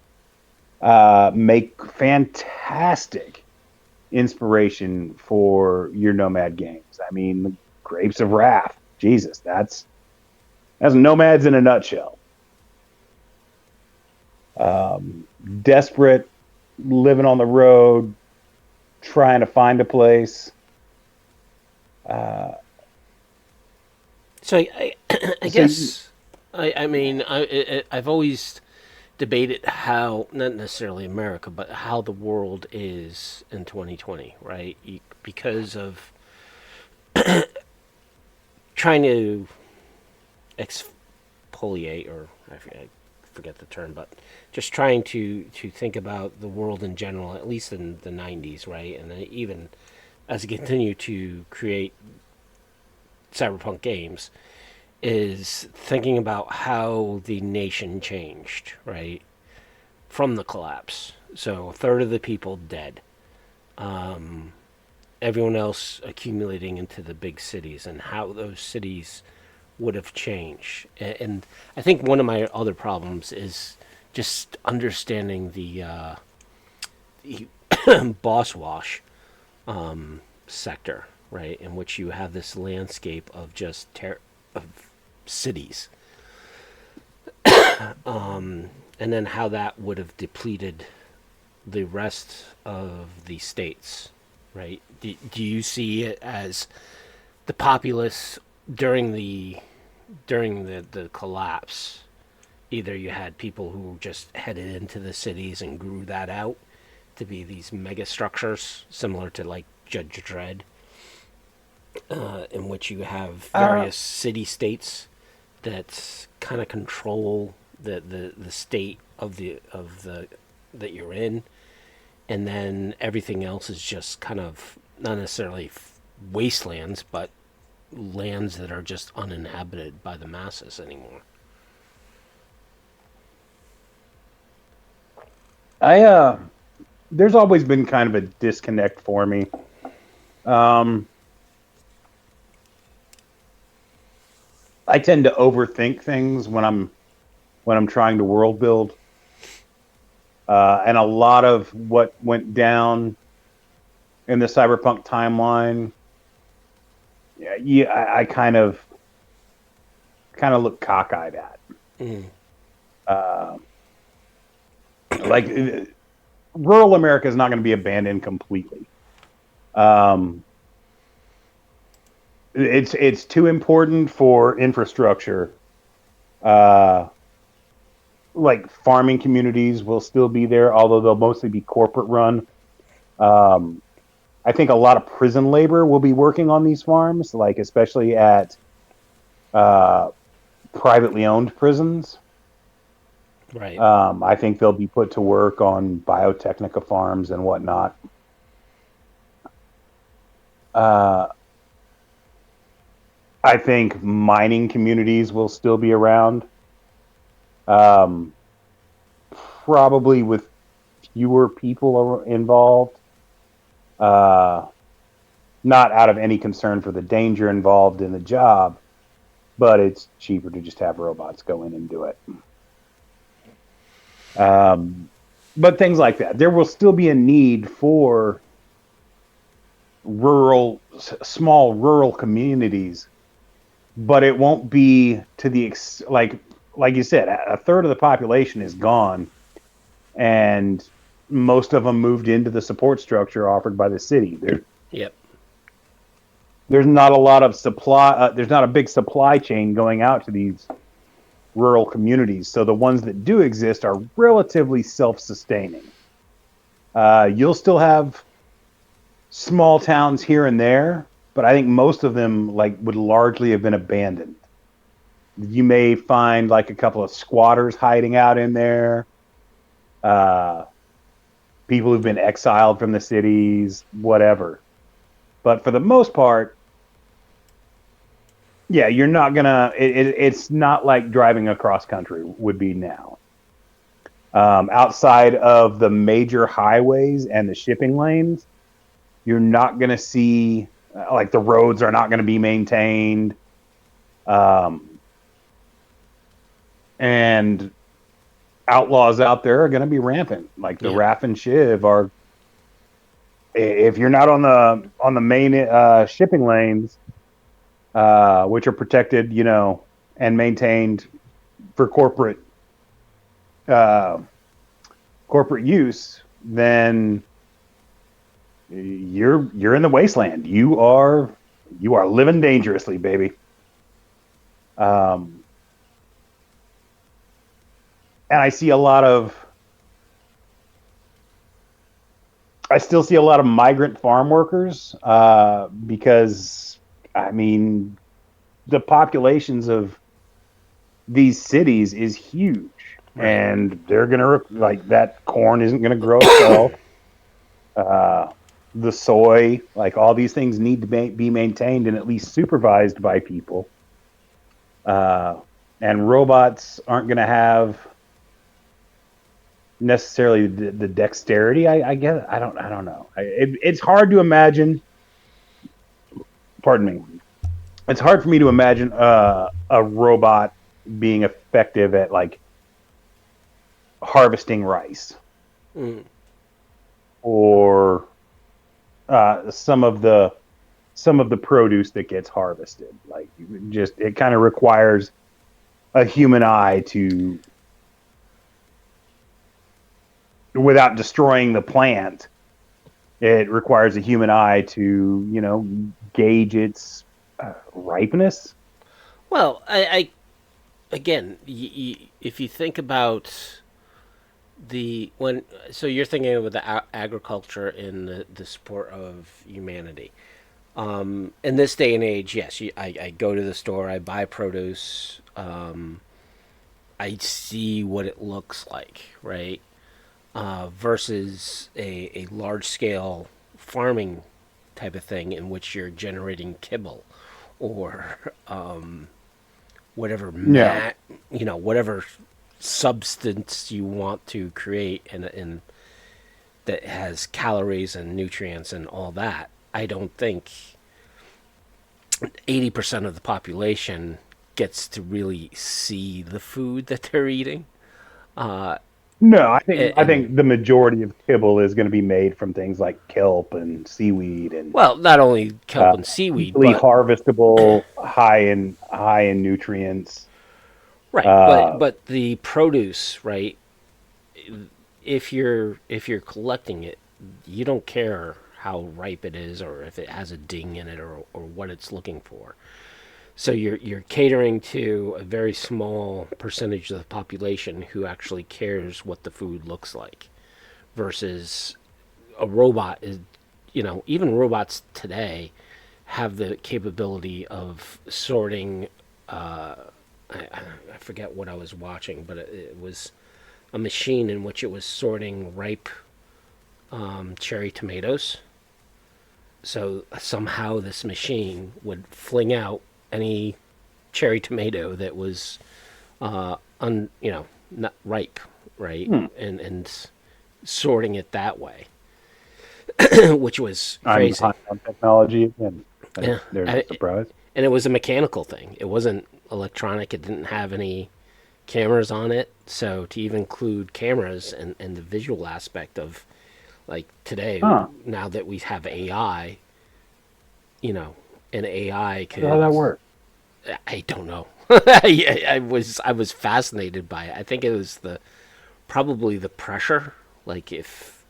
make fantastic inspiration for your Nomad games. I mean, the Grapes of Wrath, Jesus, that's Nomads in a nutshell. Desperate, living on the road, trying to find a place. Uh, So I so guess I mean I've always debated how, not necessarily America, but how the world is in 2020, right? Because of trying to exfoliate, or I forget the term, but just trying to think about the world in general, at least in the 90s, right? And then even as I continue to create cyberpunk games, is thinking about how the nation changed, right? From the collapse. So a third of the people dead. Everyone else accumulating into the big cities, and how those cities would have changed. And I think one of my other problems is just understanding the boss wash sector, right? In which you have this landscape of just of cities, and then how that would have depleted the rest of the states, right? Do you see it as the populace during the collapse? Either you had people who just headed into the cities and grew that out to be these mega structures, similar to like Judge Dredd, in which you have uh, various city states that kind of control the state of the that you're in, and then everything else is just kind of not necessarily wastelands, but lands that are just uninhabited by the masses anymore. I There's always been kind of a disconnect for me. Um, I tend to overthink things when I'm trying to world build, and a lot of what went down in the cyberpunk timeline, yeah, I kind of look cockeyed at. Mm. Uh, like rural America is not going to be abandoned completely. Um, it's too important for infrastructure. Uh, like farming communities will still be there, although they'll mostly be corporate run. Um, I think a lot of prison labor will be working on these farms, like especially at uh, privately owned prisons. Right. I think they'll be put to work on biotechnica farms and whatnot. Uh, I think mining communities will still be around, um, probably with fewer people involved. Uh, Not out of any concern for the danger involved in the job, but it's cheaper to just have robots go in and do it. Um, but things like that. There will still be a need for small rural communities, but it won't be to the like you said, a third of the population is gone, and most of them moved into the support structure offered by the city. Yep. There's not a lot of supply. There's not a big supply chain going out to these rural communities. So the ones that do exist are relatively self-sustaining. You'll still have small towns here and there, but I think most of them like would largely have been abandoned. You may find like a couple of squatters hiding out in there, uh, people who've been exiled from the cities, whatever. But for the most part, Yeah, you're not gonna. It's not like driving across country would be now. Outside of the major highways and the shipping lanes, you're not gonna see like the roads are not gonna be maintained. Um, and outlaws out there are gonna be rampant. Like the Yeah. RAF and Shiv are. If you're not on the main shipping lanes, which are protected, and maintained for uh, corporate use, then you're in the wasteland. You are living dangerously, baby. Um, and I still see a lot of migrant farm workers because I mean the populations of these cities is huge, Right. and they're gonna like that corn isn't gonna grow itself. Uh, the soy, like all these things, need to be maintained and at least supervised by people. Uh, and robots aren't going to have necessarily the dexterity. I guess I don't know. It's hard to imagine. Pardon me. It's hard for me to imagine a robot being effective at like harvesting rice Mm. or some of the produce that gets harvested. Like just it kind of requires a human eye to, without destroying the plant, it requires a human eye to gauge its ripeness. Well, I again, if you think about the when, so you're thinking of the agriculture in the support of humanity. In this day and age, yes, I go to the store, I buy produce, I see what it looks like, right? Versus a large scale farming type of thing in which you're generating kibble or whatever Yeah. whatever substance you want to create, and that has calories and nutrients and all that. I don't think 80% of the population gets to really see the food that they're eating. No, I think And the majority of kibble is going to be made from things like kelp and seaweed and well, not only kelp uh, and seaweed, easily but harvestable, high in nutrients. right, Uh, but the produce, right? If you're collecting it, you don't care how ripe it is or if it has a ding in it or what it's looking for. So you're catering to a very small percentage of the population who actually cares what the food looks like, versus a robot is, even robots today have the capability of sorting. I forget what I was watching, but it was a machine in which it was sorting ripe cherry tomatoes. So somehow this machine would fling out any cherry tomato that was not ripe, right? hmm, And sorting it that way, which was I'm crazy. high on technology again. Yeah, There's a surprise. and it was a mechanical thing. It wasn't electronic. It didn't have any cameras on it. So to even include cameras and the visual aspect of, like, today, Huh? now that we have AI, you know, and AI How does could, that work? I don't know. I was fascinated by it. I think it was probably the pressure. Like if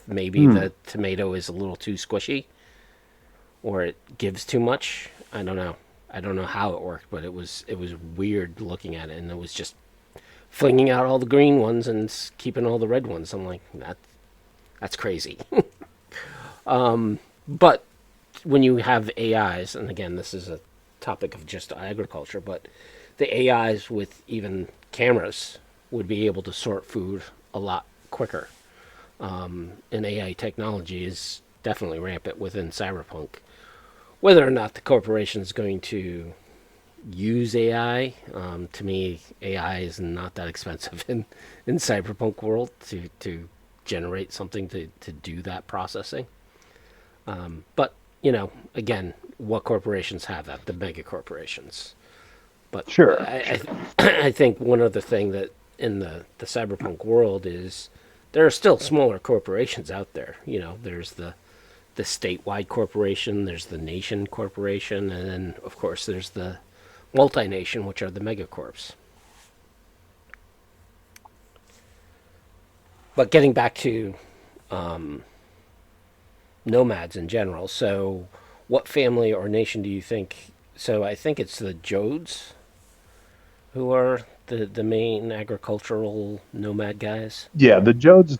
maybe Hmm. the tomato is a little too squishy or it gives too much. I don't know. I don't know how it worked, but it was weird looking at it, and it was just flinging out all the green ones and keeping all the red ones. I'm like, that's crazy. But when you have AIs, and again, this is a topic of just agriculture, but the AIs with even cameras would be able to sort food a lot quicker. And AI technology is definitely rampant within Cyberpunk. Whether or not the corporation is going to use AI. To me, AI is not that expensive in Cyberpunk world to generate something to do that processing. But again, what corporations have that? The mega corporations. But Sure, I sure. I think one other thing that in the cyberpunk world is there are still smaller corporations out there. There's the statewide corporation, there's the nation corporation, and then of course there's the multination, which are the megacorps. But getting back to nomads in general, so what family or nation do you think? So I think it's the Jodes who are the main agricultural nomad guys. Yeah, the Jodes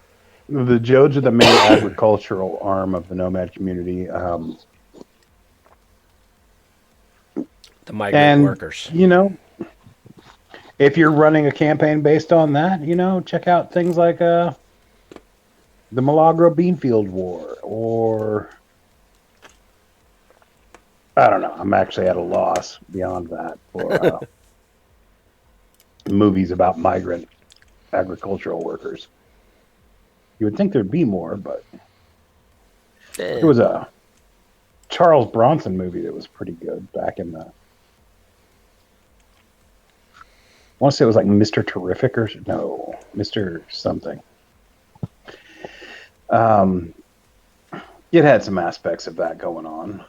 are the main agricultural arm of the nomad community. The migrant And workers. if you're running a campaign based on that, check out things like the Milagro Beanfield War, or I don't know. I'm actually at a loss beyond that for movies about migrant agricultural workers. You would think there'd be more, but there was a Charles Bronson movie that was pretty good back in the. I want to say it was like Mr. Terrific or no, Mr. something. Um, it had some aspects of that going on.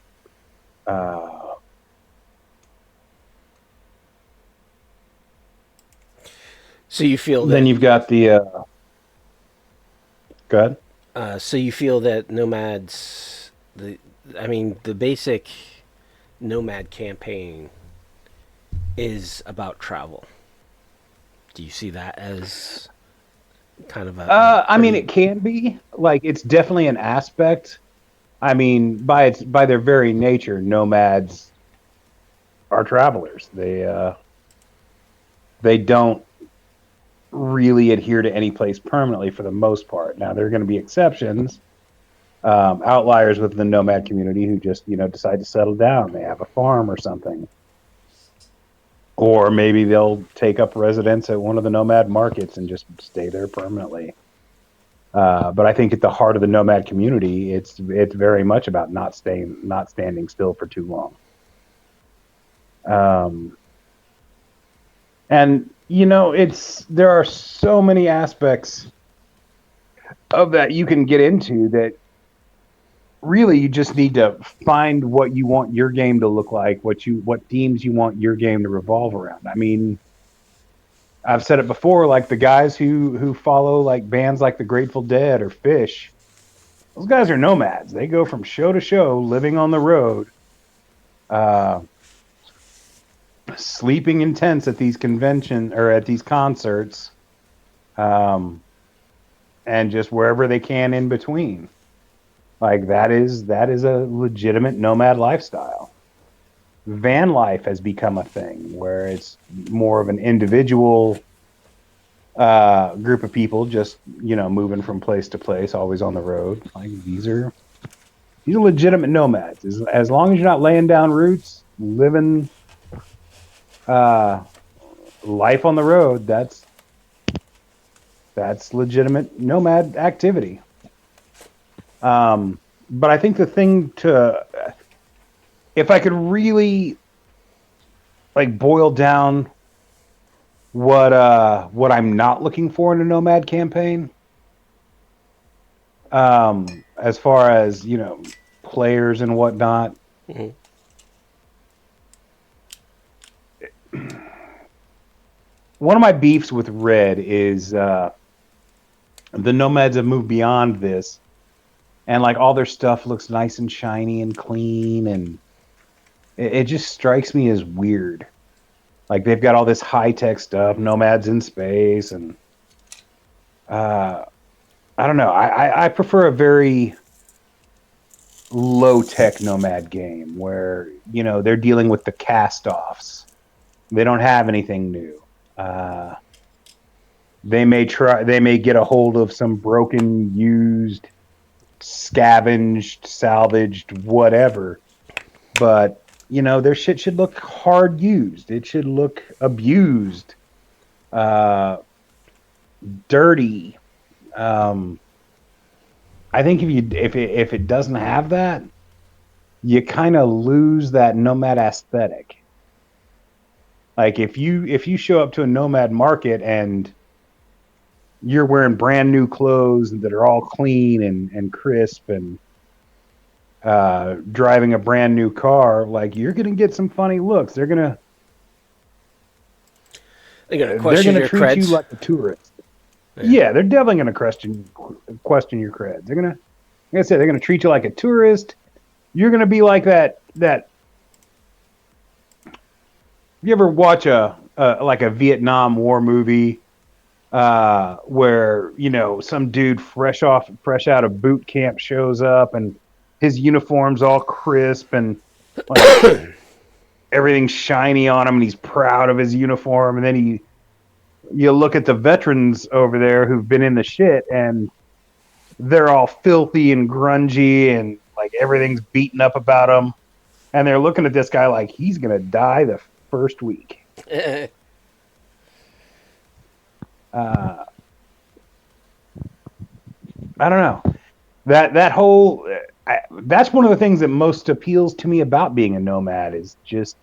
So you feel Then that you've got the. Go ahead. so you feel that nomads the basic nomad campaign is about travel. Do you see that as kind of a I mean, pretty it can be like it's definitely an aspect. I mean, by their very nature, nomads are travelers. They don't really adhere to any place permanently for the most part. Now, there are going to be exceptions, outliers with the nomad community who just decide to settle down. They have a farm or something, or maybe they'll take up residence at one of the nomad markets and just stay there permanently. But I think at the heart of the nomad community, it's very much about not standing still for too long. Um, and there are so many aspects of that you can get into that really you just need to find what you want your game to look like, what themes you want your game to revolve around. I mean, I've said it before, like the guys who follow like bands like the Grateful Dead or Fish, those guys are nomads. They go from show to show, living on the road, uh, sleeping in tents at these convention or at these concerts, um, and just wherever they can in between. Like that is a legitimate nomad lifestyle. Van life has become a thing where it's more of an individual group of people just moving from place to place, always on the road. Like these are legitimate nomads. As long as you're not laying down roots, living uh, life on the road, that's legitimate nomad activity. But I think the thing if I could really like boil down what I'm not looking for in a nomad campaign, as far as players and whatnot. Mhm. One of my beefs with Red is the nomads have moved beyond this, and like all their stuff looks nice and shiny and clean, and it just strikes me as weird. Like they've got all this high tech stuff, nomads in space, and uh, I don't know. I prefer a very low tech nomad game where they're dealing with the cast offs. They don't have anything new. They may get a hold of some broken, used, scavenged, salvaged, whatever, but their shit should look hard used. It should look abused, uh, dirty. Um, I think if it doesn't have that, you kind of lose that nomad aesthetic. Like if you show up to a nomad market and you're wearing brand new clothes that are all clean and crisp and driving a brand new car, like you're gonna get some funny looks. They're gonna They're question gonna your treat you creds. like a tourist. Yeah. Yeah, they're definitely gonna question your creds. Like I said, they're gonna treat you like a tourist. You're gonna be like that. You ever watch a like a Vietnam War movie where some dude fresh out of boot camp shows up and his uniform's all crisp and like everything's shiny on him and he's proud of his uniform, and then you look at the veterans over there who've been in the shit and they're all filthy and grungy and like everything's beaten up about them, and they're looking at this guy like he's gonna die the first week. uh I don't know. That whole that's one of the things that most appeals to me about being a nomad is just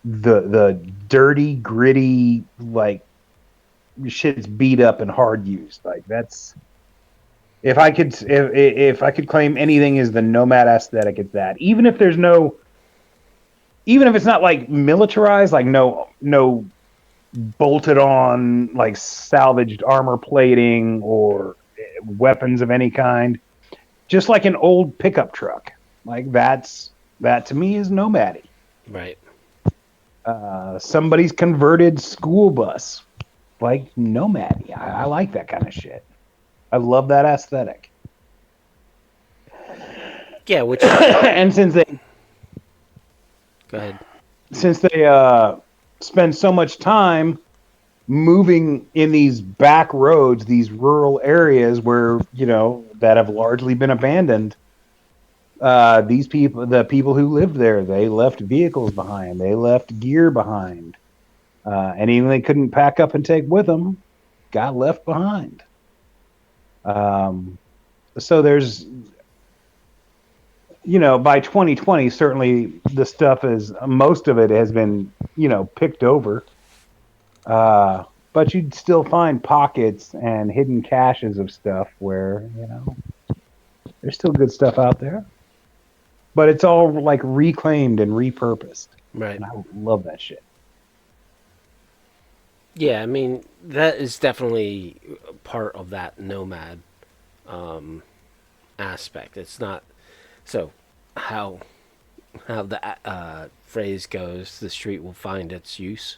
the dirty, gritty, like shit's beat up and hard used. Like that's if I could claim anything as the nomad aesthetic, it's that. Even if it's not like militarized, like no bolted on like salvaged armor plating or weapons of any kind, just like an old pickup truck. Like that to me is nomadic. Right. Somebody's converted school bus, like nomadic. I like that kind of shit. I love that aesthetic. Yeah. Which. And Go ahead. since they spend so much time moving in these back roads, these rural areas where that have largely been abandoned. The people who lived there, they left vehicles behind, they left gear behind, anything they couldn't pack up and take with them got left behind. So there's, by 2020, certainly the stuff is most of it has been picked over. But you'd still find pockets and hidden caches of stuff where, there's still good stuff out there. But it's all like reclaimed and repurposed. Right. And I love that shit. Yeah, I mean that is definitely part of that nomad aspect. It's not so how the phrase goes. The street will find its use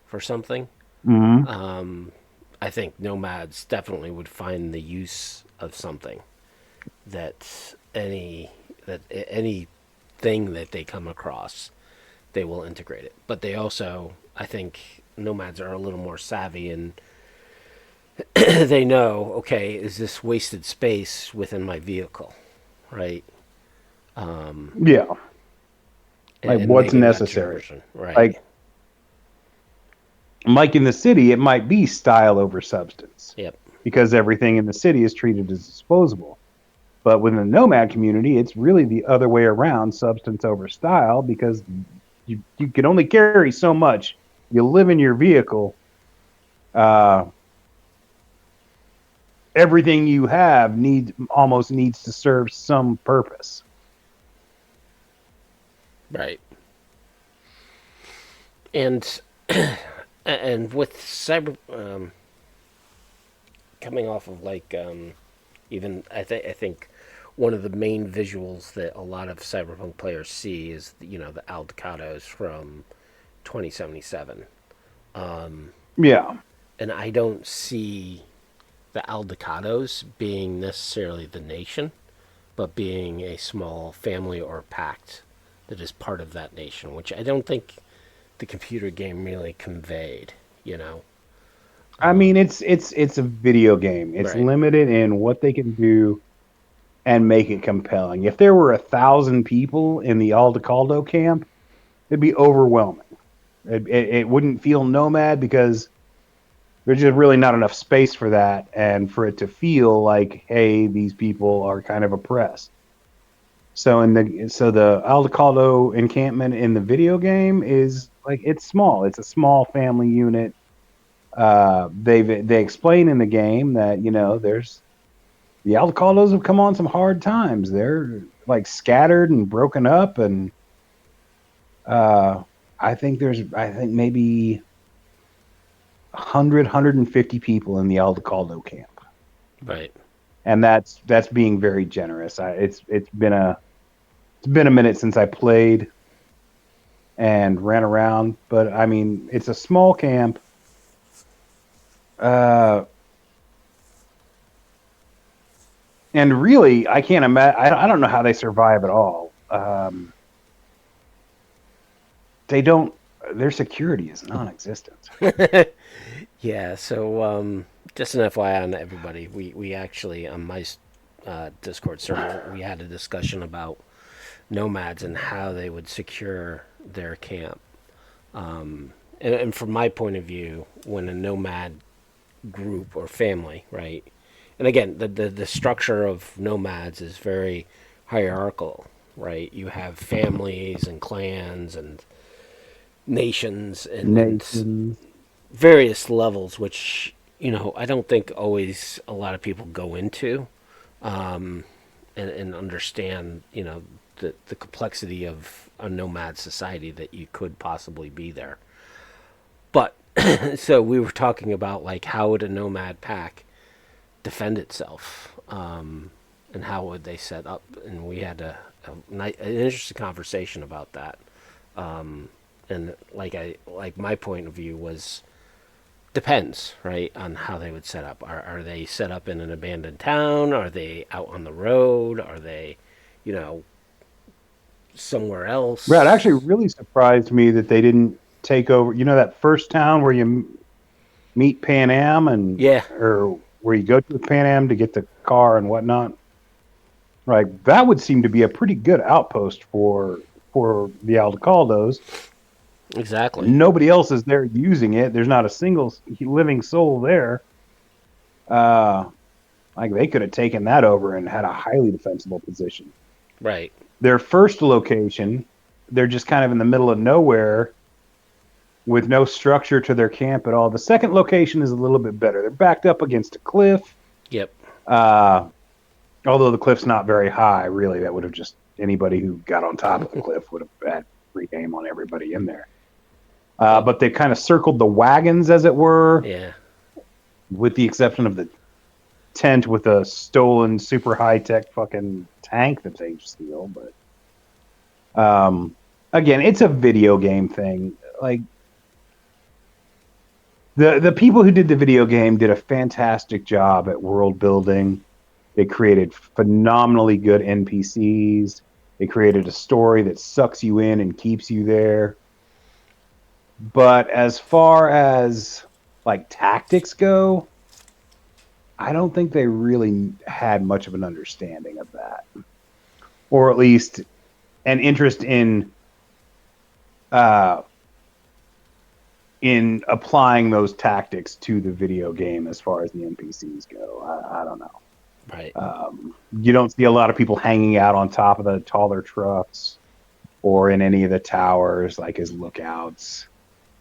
for something. Mm-hmm. I think nomads definitely would find the use of something that anything that they come across, they will integrate it. But they also, I think, nomads are a little more savvy and they know, okay, is this wasted space within my vehicle, right? Yeah. Like And what's making that necessary. transition, right? Like in the city, it might be style over substance Yep. because everything in the city is treated as disposable. But within the nomad community, it's really the other way around, substance over style, because you can only carry so much. You live in your vehicle. Everything you have almost needs to serve some purpose. Right. And and with cyber coming off of like even I think one of the main visuals that a lot of cyberpunk players see is the Aldecados from 2077. Yeah. And I don't see the Aldecados being necessarily the nation, but being a small family or pact that is part of that nation, which I don't think the computer game really conveyed. I mean, it's a video game. It's Right. limited in what they can do and make it compelling. If there were 1,000 people in the Aldecaldo camp, it'd be overwhelming. It wouldn't feel nomad because there's just really not enough space for that, and for it to feel like, hey, these people are kind of oppressed. So the Aldecaldo encampment in the video game is like, it's small. It's a small family unit. They explain in the game that, there's the Aldecaldos have come on some hard times. They're like scattered and broken up, and uh, I think maybe 150 people in the Aldecaldo camp, Right. and that's being very generous. It's been a minute since I played and ran around, but I mean, it's a small camp. Uh, and really, I can't imagine. I don't know how they survive at all. They don't. Their security is non-existent. Yeah, so just an FYI on everybody, we actually, on my Discord server, we had a discussion about nomads and how they would secure their camp. And from my point of view, when a nomad group or family, right? And again, the structure of nomads is very hierarchical, right? You have families and clans and nations and Nations. various levels, which I don't think always a lot of people go into, and understand the complexity of a nomad society that you could possibly be there. But so we were talking about like how would a nomad pack defend itself, and how would they set up, and we had an interesting conversation about that. And like my point of view was depends, right, on how they would set up. Are they set up in an abandoned town? Are they out on the road? Are they, you know, somewhere Brad, else? actually really surprised me that they didn't take over. You know that first town where you meet Pan Am, Yeah, or where you go to the Pan Am to get the car and whatnot. Like that would seem to be a pretty good outpost for the Aldecaldos. exactly. Nobody else is there using it. There's not a single living soul there. Uh, like they could have taken that over and had a highly defensible position. Right. Their first location, they're just kind of in the middle of nowhere with no structure to their camp at all. The second location is a little bit better. They're backed up against a cliff. Yep. Uh, Although the cliff's not very high, really, that would have just anybody who got on top of the cliff would have had free game on everybody in there. Well, But they kind of circled the wagons, as it were, yeah. with the exception of the tent with a stolen, super high tech fucking tank that they steal. But again, it's a video game thing. Like the people who did the video game did a fantastic job at world building. They created phenomenally good NPCs. They created a story that sucks you in and keeps you there. But as far as like tactics go, I don't think they really had much of an understanding of that, or at least an interest uh, in applying those tactics to the video game as far as the NPCs go. I don't know. Right. You don't see a lot of people hanging out on top of the taller trucks or in any of the towers like as lookouts.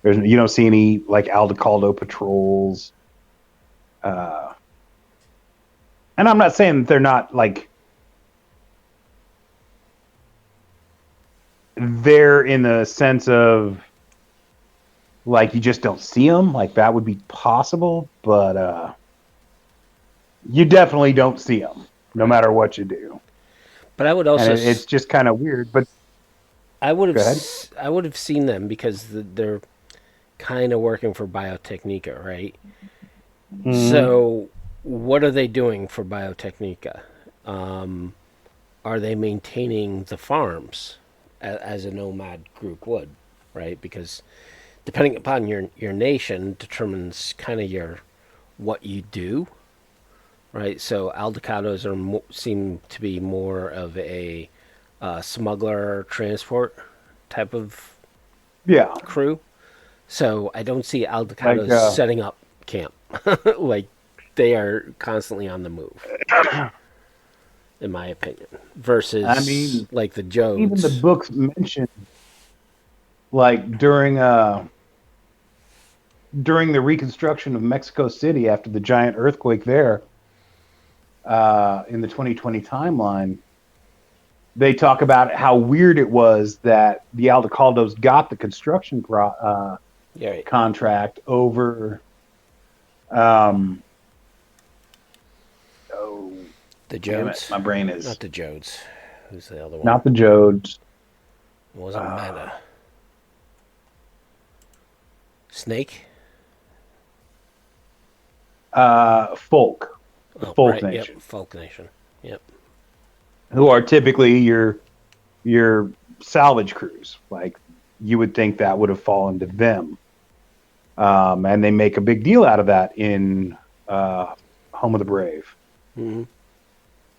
You don't see any like Aldecaldo patrols. And I'm not saying that they're not like there in the sense of like you just don't see them. Like that would be possible, but you definitely don't see them no Right. matter what you do. But I would And also it's just kind of weird. But go ahead. I would have seen them because they're kind of working for Biotechnica, right? Mm-hmm. So what are they doing for Biotechnica? Um, are they maintaining the farms as a nomad group would, right? Because depending upon your nation determines kind of your what you do. right? So Aldecados seem to be more of a smuggler transport type of Yeah, crew. So I don't see like Aldecados setting up camp. Like they are constantly on the move, in my opinion. I Versus mean, like the even the Jodes. books mention like during the reconstruction of Mexico City after the giant earthquake there in the 2020 timeline, they talk about how weird it was that the Aldecaldos got the construction Yeah, right. contract over um oh The damn it, Jodes. my brain is Not the Jodes. Who's the other one? not the Jodes. It wasn't uh, Meta. Snake? Folk, the Oh, Folk right. Yep. Nation, Folk Nation. Yep. who are typically your salvage crews. Like you would think that would have fallen to them, and they make a big deal out of that in Home of the Brave Hmm.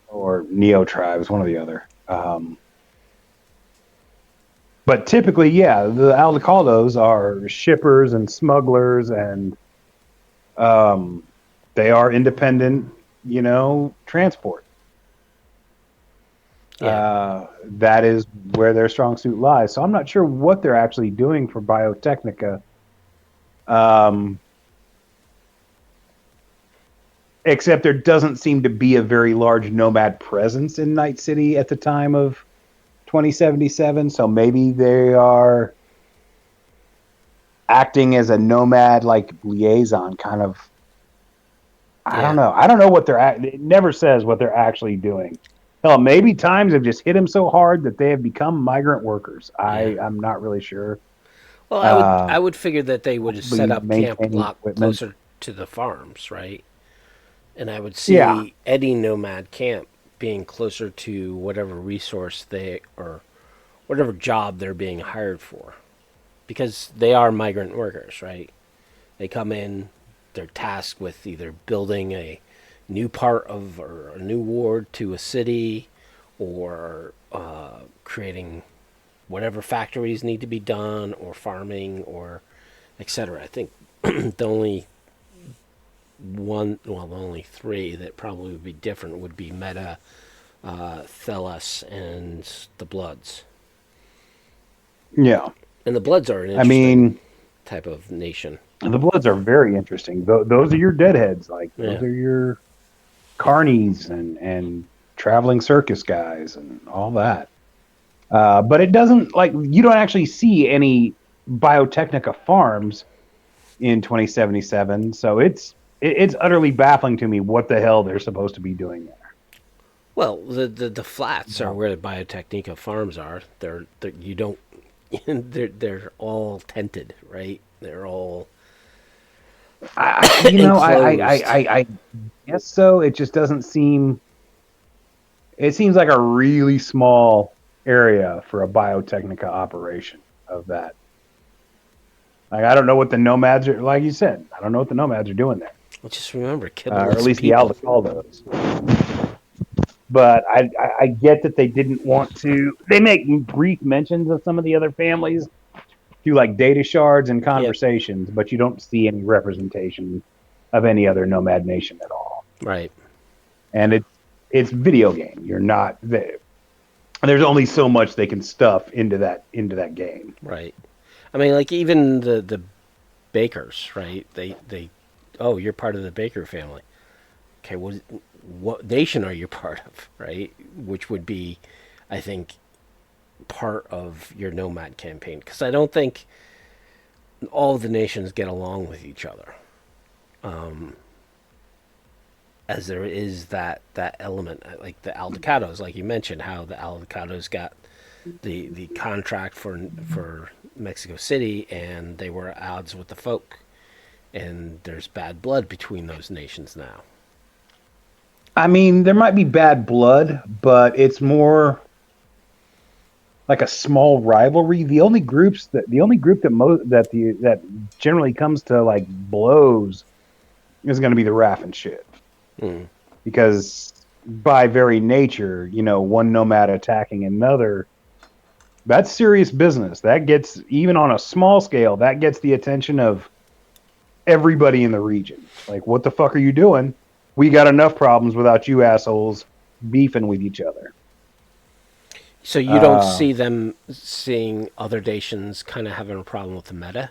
or Neo Tribes, one or the other. But typically, yeah, the Aldecaldos are shippers and smugglers, and um, they are independent, transport. Yeah. That is where their strong suit lies. So I'm not sure what they're actually doing for Biotechnica, um, except there doesn't seem to be a very large nomad presence in Night City at the time of 2077. So maybe they are acting as a nomad like liaison kind of. I don't Yeah. know. I don't know what it never says what they're actually doing. Hell, maybe times have just hit them so hard that they have become migrant workers. Yeah. I'm not really sure. Well, Uh, I would figure that they would set Possibly up camp a maintaining lot equipment. closer to the farms, right? And I would Yeah, see Eddie Nomad Camp being closer to whatever resource they or whatever job they're being hired for, because they are migrant workers, right? They come in, they're tasked with either building a new part of or a new ward to a city, or creating whatever factories need to be done, or farming, or etc. I think the only the only three that probably would be different would be Meta, Thelos, and the Bloods. yeah. And the Bloods are an I interesting mean, type of nation. the Bloods are very interesting. Those are your deadheads. Like those Yeah. are your carnies and traveling circus guys and all that. But it doesn't like you don't actually see any Biotechnica farms in 2077. So it's utterly baffling to me what the hell they're supposed to be doing there. Well, the flats are No. where the Biotechnica farms are. They're you don't they're all tented, right? They're all I, you know, I, I, I, enclosed. I guess so. It just doesn't seem. It seems like a really small area for a Biotechnica operation of that. Like I don't know what the nomads are. Like you said, I don't know what the nomads are doing there, Well, just remember, or at kibboleth's least the people. Aldecaldos. But I get that they didn't want to. They make brief mentions of some of the other families through like data shards and Yep. conversations, but you don't see any representation of any other nomad nation at all. Right. And it's video game. You're not there. There's only so much they can stuff into that game. Right. I mean, like even the Bakers, right? They oh, you're part of the Baker family. Okay, what nation are you part of, right? Which would be, I think, part of your nomad campaign, because I don't think all of the nations get along with each other. As there is that element, like the Aldecados, like you mentioned, how the Aldecados got the contract for Mexico City, and they were at odds with the folk, and there's bad blood between those nations now. I mean, there might be bad blood, but it's more like a small rivalry. The only group that generally comes to like blows is going to be the Raff and shit. Mm. because by very nature, one nomad attacking another, that's serious business. That gets, even on a small scale, that gets the attention of everybody in the region. Like, what the fuck are you doing? We got enough problems without you assholes beefing with each other. So you don't Uh, see them seeing other nations kind of having a problem with the meta?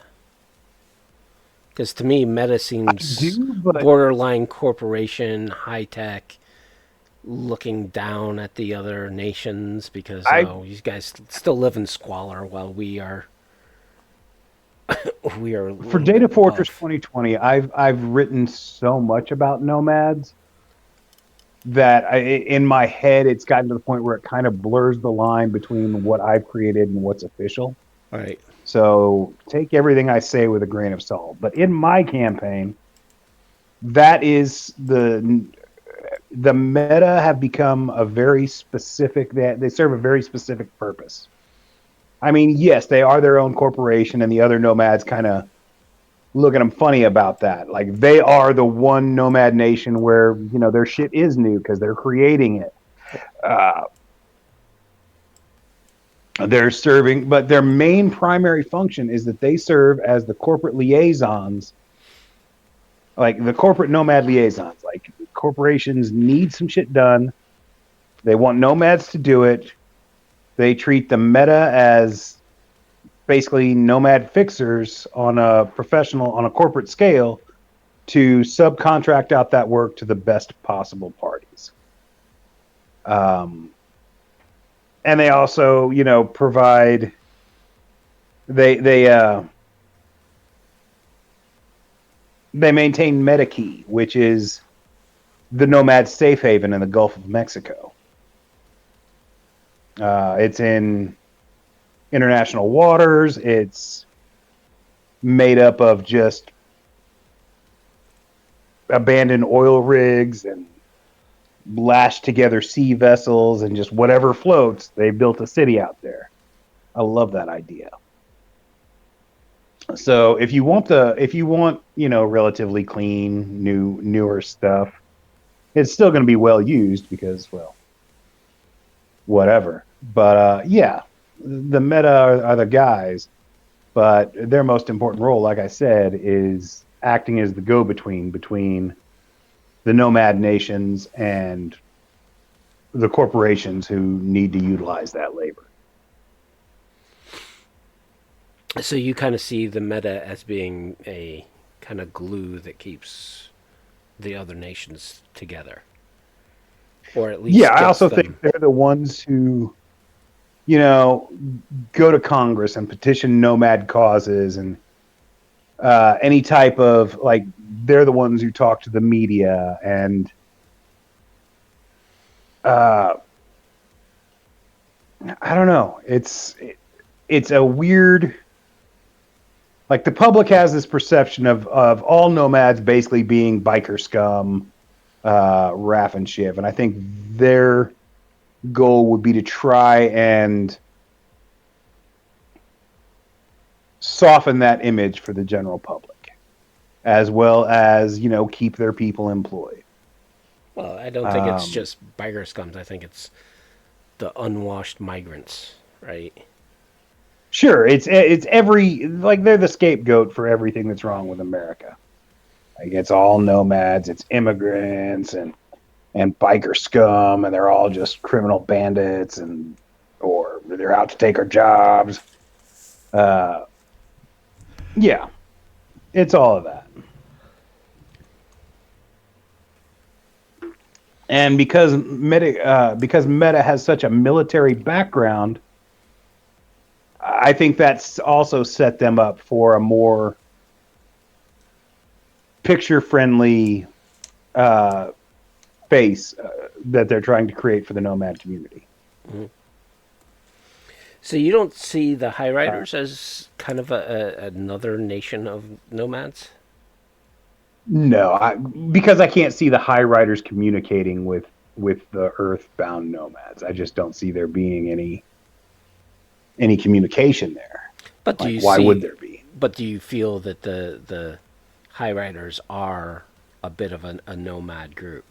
Because to me, meta I seems do, but borderline corporation, high tech, looking down at the other nations because, I oh, you guys still live in squalor while we are a for little bit Data Fortress above. 2020, I've written so much about nomads that in my head it's gotten to the point where it kind of blurs the line between what I've created and what's official. All right. So take everything I say with a grain of salt. But in my campaign, that is the meta have become a very specific, that they serve a very specific purpose. I mean, yes, they are their own corporation, and the other nomads kind of look at them funny about that. Like, they are the one nomad nation where their shit is new because they're creating it. Uh, they're serving, but their main primary function is that they serve as the corporate liaisons, like the corporate nomad liaisons. Like, corporations need some shit done. They want nomads to do it. They treat the meta as basically nomad fixers on a corporate scale to subcontract out that work to the best possible parties. Um, and they also, provide they they maintain MetaKey, which is the nomad safe haven in the Gulf of Mexico. It's in international waters. It's made up of just abandoned oil rigs and lashed together sea vessels and just whatever floats. They built a city out there. I love that idea. So if you want relatively clean, newer stuff, it's still going to be well used because, well, whatever. But yeah, the meta are the guys, but their most important role, like I said, is acting as the go-between between the nomad nations and the corporations who need to utilize that labor. So you kind of see the meta as being a kind of glue that keeps the other nations together, or at Yeah, least I gets also think them. they're the ones who, you know, go to Congress and petition nomad causes and any type of, like, they're the ones who talk to the media and uh, I don't know. It's a weird, like, the public has this perception of all nomads basically being biker scum, Raff and Shiv, and I think their goal would be to try and soften that image for the general public, as well as keep their people employed. Well, I don't think it's Um, just biker scums. I think it's the unwashed migrants, right? sure, it's every, like, they're the scapegoat for everything that's wrong with America. Like, it's all nomads, it's immigrants and biker scum, and they're all just criminal bandits, and or they're out to take our jobs. Uh, yeah, it's all of that. And because Meta has such a military background, I think that's also set them up for a more picture friendly uh, face that they're trying to create for the nomad community. Mm-hmm. So you don't see the High Uh, Riders as kind of another nation of nomads? no, because I can't see the High Riders communicating with the Earthbound nomads. I just don't see there being any communication there. But do Like, you why would see? there be? But do you feel that the High Riders are a bit of a nomad group?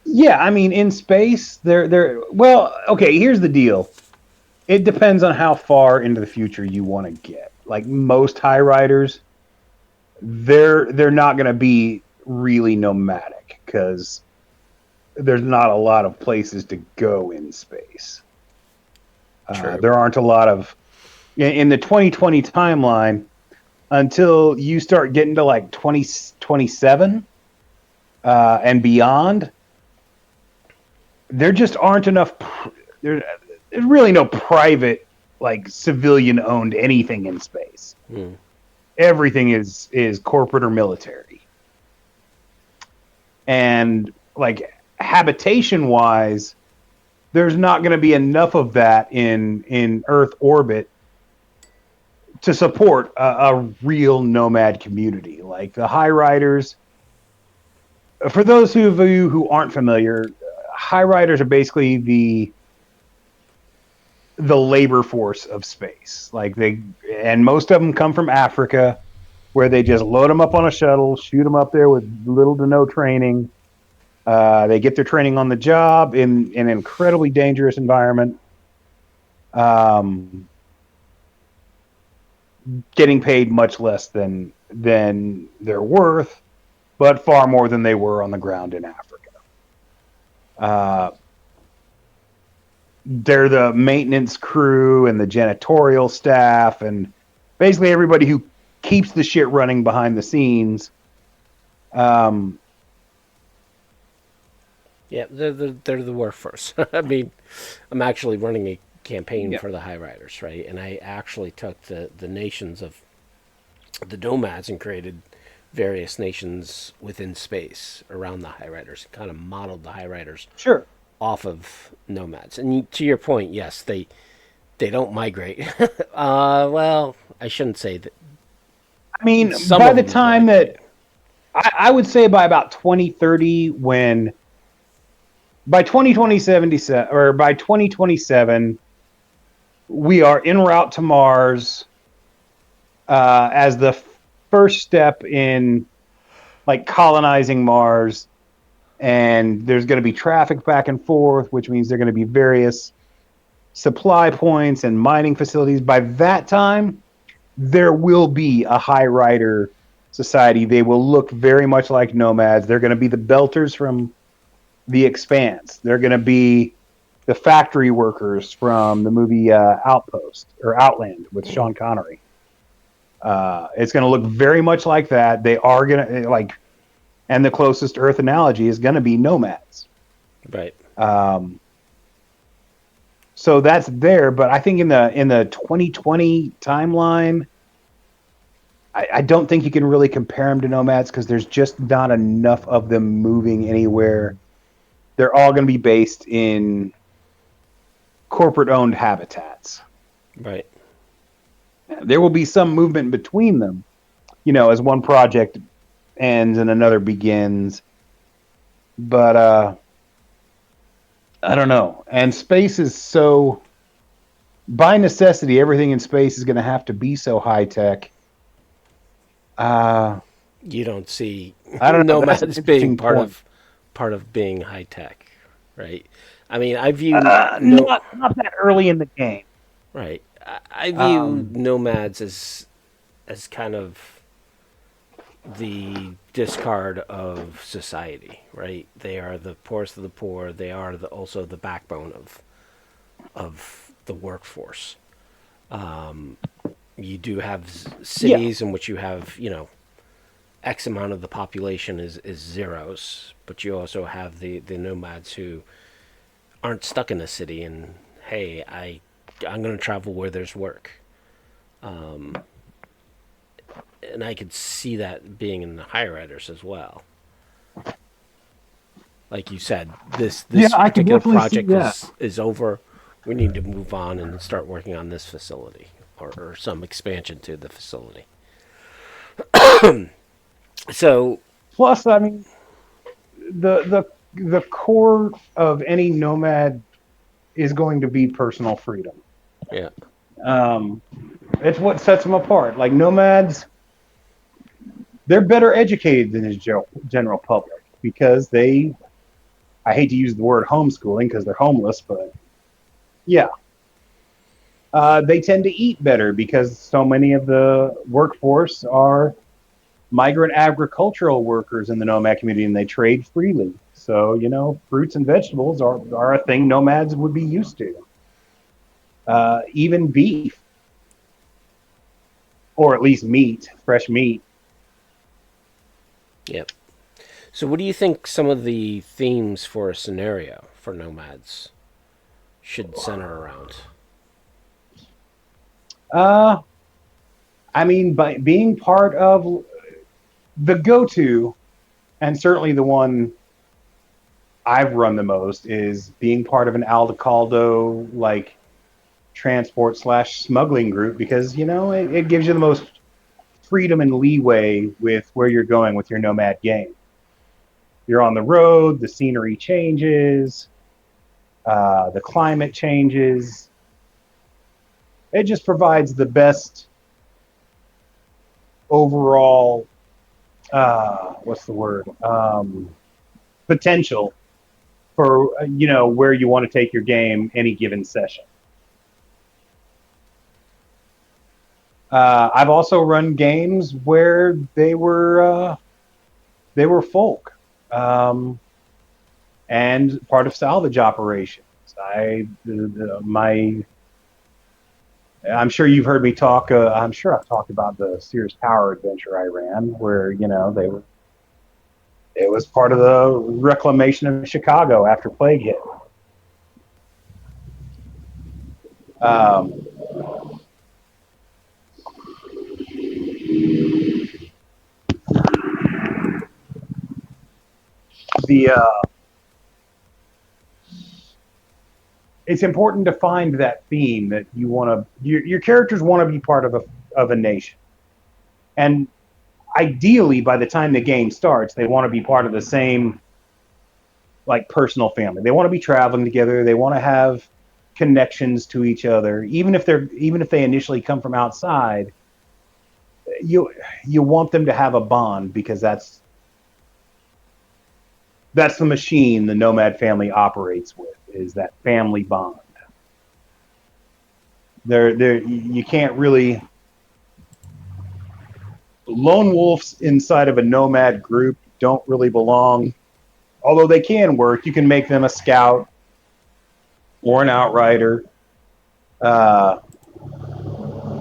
Yeah, I mean, in space, they're well. Okay, here's the deal. It depends on how far into the future you want to get. Like most high riders, they're not going to be really nomadic because there's not a lot of places to go in space. True. There aren't a lot of in the 2020 timeline until you start getting to like 2027 and beyond. There just aren't enough. There's really no private, like civilian owned anything in space. Hmm. Everything is corporate or military, and like habitation wise, there's not going to be enough of that in Earth orbit to support a real nomad community. Like the high riders, for those of you who aren't familiar, high riders are basically the labor force of space. Like and most of them come from Africa, where they just load them up on a shuttle, shoot them up there with little to no training. They get their training on the job in an incredibly dangerous environment, um, getting paid much less than they're worth, but far more than they were on the ground in Africa. Uh, they're the maintenance crew and the janitorial staff and basically everybody who keeps the shit running behind the scenes. Um, Yeah, they're the workforce. I mean, I'm actually running a campaign yeah, for the High Riders, right? And I actually took the nations of the nomads and created various nations within space around the High Riders, kind of modeled the High Riders sure. off of nomads. And to your point, yes, they don't migrate. Well, I shouldn't say that. I mean, Some by of the them time migrate. that I would say by about 2030, when by 2027 or by 2027, we are en route to Mars as the first step in like colonizing Mars. And there's going to be traffic back and forth, which means there are going to be various supply points and mining facilities. By that time, there will be a high rider society. They will look very much like nomads. They're going to be the belters from The Expanse. They're going to be the factory workers from the movie Outpost or Outland with Sean Connery. It's going to look very much like that. They are going to like, and the closest Earth analogy is going to be nomads. Right. Um, so that's there, but I think in the 2020 timeline, I don't think you can really compare them to nomads because there's just not enough of them moving anywhere. They're all going to be based in corporate owned habitats. Right. There will be some movement between them, as one project ends and another begins. But I don't know. And space is so, by necessity, everything in space is going to have to be so high tech. Uh, You don't see I don't know. That's an nomads being interesting point. part of being high tech, right? I mean, I view no Not that early in the game. right. I view Um, nomads as kind of the discard of society, right? They are the poorest of the poor. They are also the backbone of the workforce. You do have yeah, cities in which you have, X amount of the population is zeros, but you also have the nomads who aren't stuck in a city and hey, I'm going to travel where there's work. And I could see that being in the higher riders as well. Like you said, yeah, this I can particular definitely see project that. is over. We need to move on and start working on this facility or some expansion to the facility. So Plus, I mean, the core of any nomad is going to be personal freedom. yeah, Um, it's what sets them apart. Like nomads, they're better educated than the general public because they I hate to use the word homeschooling because they're homeless, but yeah, they tend to eat better because so many of the workforce are migrant agricultural workers in the nomad community, and they trade freely. So, fruits and vegetables are a thing nomads would be used to. Even beef, or at least meat, fresh meat. Yep. So, what do you think some of the themes for a scenario for nomads should center around? Uh, I mean, by being part of the go-to, and certainly the one I've run the most, is being part of an Aldecaldo like transport slash smuggling group, because it gives you the most freedom and leeway with where you're going with your nomad game. You're on the road, the scenery changes, the climate changes. It just provides the best overall, what's the word, potential for where you want to take your game any given session. I've also run games where they were folk, and part of salvage operations. I'm sure you've heard me talk. I'm sure I've talked about the Sears Tower adventure I ran, where it was part of the reclamation of Chicago after plague hit. Um, the It's important to find that theme that your characters want to be part of a nation, and ideally by the time the game starts they want to be part of the same like personal family. They want to be traveling together, they want to have connections to each other, even if they initially come from outside. You want them to have a bond, because that's the machine the nomad family operates with, is that family bond. You can't really, lone wolves inside of a nomad group don't really belong, although they can work. You can make them a scout or an outrider, uh,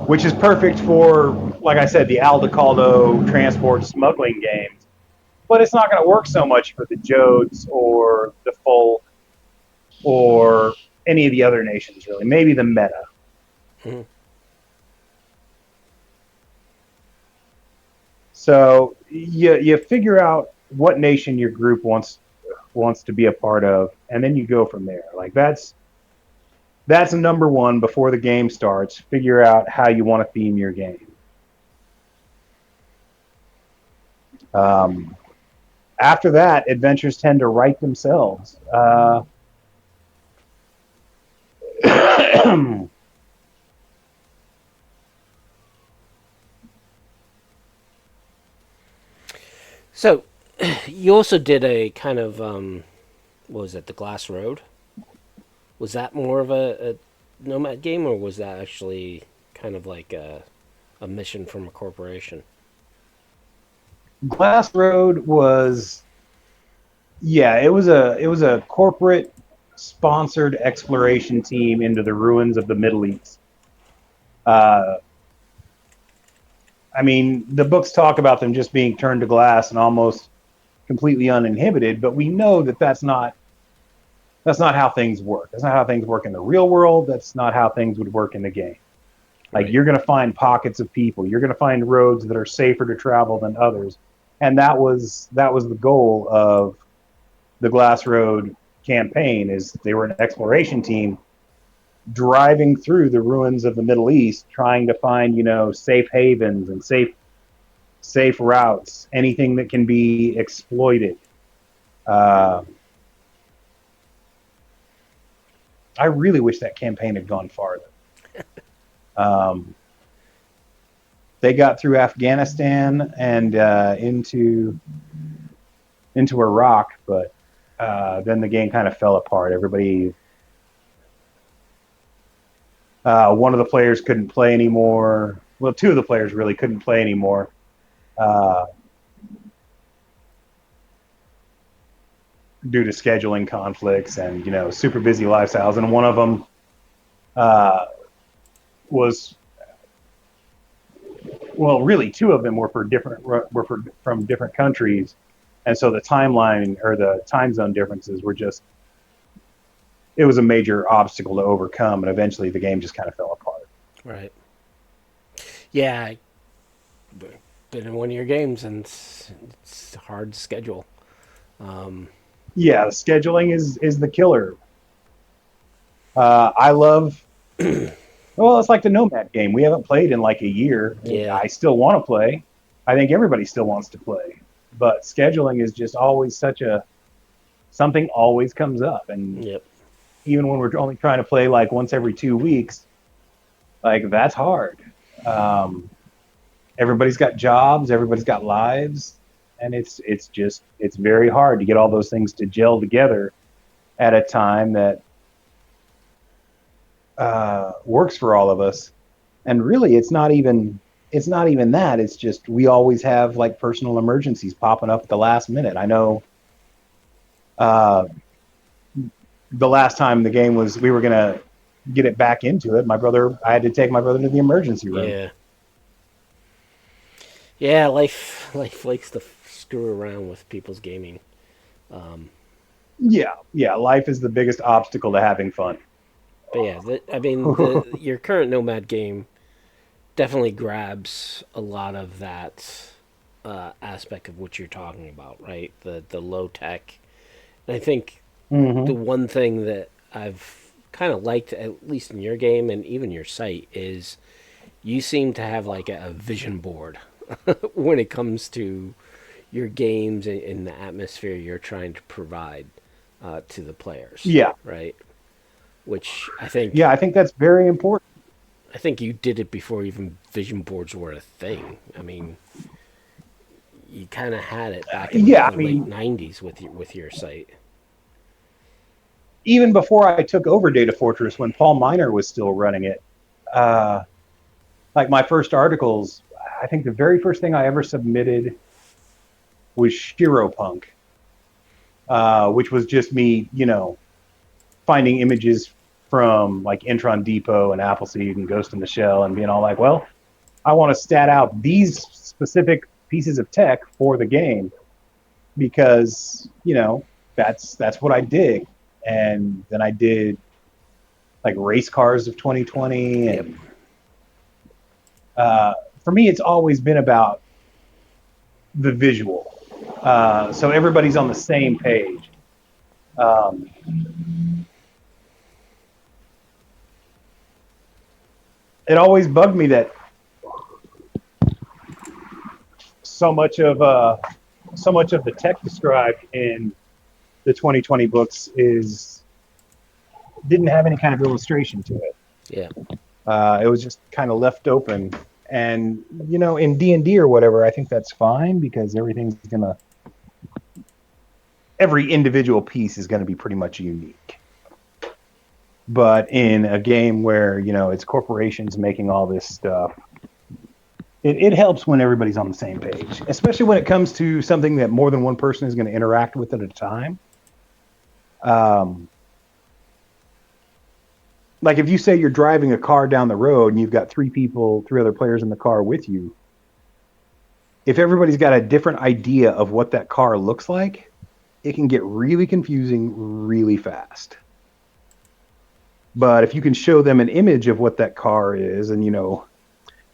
which is perfect for, like I said, the Aldecaldo transport smuggling games. But it's not going to work so much for the Jodes or the Folk or any of the other nations, really. Maybe the Meta. Mm-hmm. So you figure out what nation your group wants to be a part of, and then you go from there. Like that's number one before the game starts. Figure out how you want to theme your game. Um, After that, adventures tend to write themselves. So, you also did a kind of what was it? The Glass Road. Was that more of a nomad game, or was that actually kind of like a mission from a corporation? Glass Road was, yeah, it was a corporate sponsored exploration team into the ruins of the Middle East. Uh, I mean, the books talk about them just being turned to glass and almost completely uninhibited, but we know that that's not how things work. That's not how things work in the real world. That's not how things would work in the game. Like, Right. you're going to find pockets of people. You're going to find roads that are safer to travel than others, and that was the goal of the Glass Road campaign. Is they were an exploration team driving through the ruins of the Middle East, trying to find safe havens and safe routes, anything that can be exploited. Uh, I really wish that campaign had gone farther. Um, they got through Afghanistan and into Iraq, but then the game kind of fell apart. Everybody, one of the players couldn't play anymore. Well, two of the players really couldn't play anymore. Uh, Due to scheduling conflicts and super busy lifestyles, and one of them uh, was well, really two of them were from different countries, and so the timeline or the time zone differences were just it was a major obstacle to overcome, and eventually the game just kind of fell apart. Right. Yeah, been in one of your games, and it's hard to schedule. Um, Yeah, scheduling is the killer. I love well, it's like the Nomad game. We haven't played in like a year. yeah. I still want to play. I think everybody still wants to play, but scheduling is just always such a something always comes up, and Yep. even when we're only trying to play like once every 2 weeks, like that's hard. Um, Everybody's got jobs, everybody's got lives, and it's very hard to get all those things to gel together at a time that works for all of us. And really, it's not even that. It's just we always have like personal emergencies popping up at the last minute. I know uh, the last time the game was we were gonna get it back into it. I had to take my brother to the emergency room. Yeah. Yeah. Life likes to screw around with people's gaming. Um, Yeah, life is the biggest obstacle to having fun. but yeah, I mean, the your current Nomad game definitely grabs a lot of that aspect of what you're talking about, right? The low tech. And I think the Hmm. one thing that I've kind of liked, at least in your game and even your site, is you seem to have like a vision board when it comes to your games and the atmosphere you're trying to provide to the players, Yeah, right? Which I think yeah, I think that's very important. I think you did it before even vision boards were a thing. I mean, you kind of had it back in Yeah, the I late mean, '90s with your site. even before I took over Data Fortress, when Paul Miner was still running it, uh, like my first articles, I think the very first thing I ever submitted was Shiropunk, which was just me, finding images from like Intron Depot and Appleseed and Ghost in the Shell and being all like, well, I want to stat out these specific pieces of tech for the game because that's what I dig. And then I did like race cars of 2020, Yep. and uh, for me, it's always been about the visual, so everybody's on the same page. Um, it always bugged me that so much of uh, so much of the tech described in the 2020 books is didn't have any kind of illustration to it. Yeah. It was just kind of left open. And in D&D or whatever, I think that's fine because every individual piece is going to be pretty much unique. But in a game where it's corporations making all this stuff, it helps when everybody's on the same page, especially when it comes to something that more than one person is going to interact with at a time. Um, like if you say you're driving a car down the road and you've got three other players in the car with you, if everybody's got a different idea of what that car looks like, it can get really confusing really fast. But if you can show them an image of what that car is and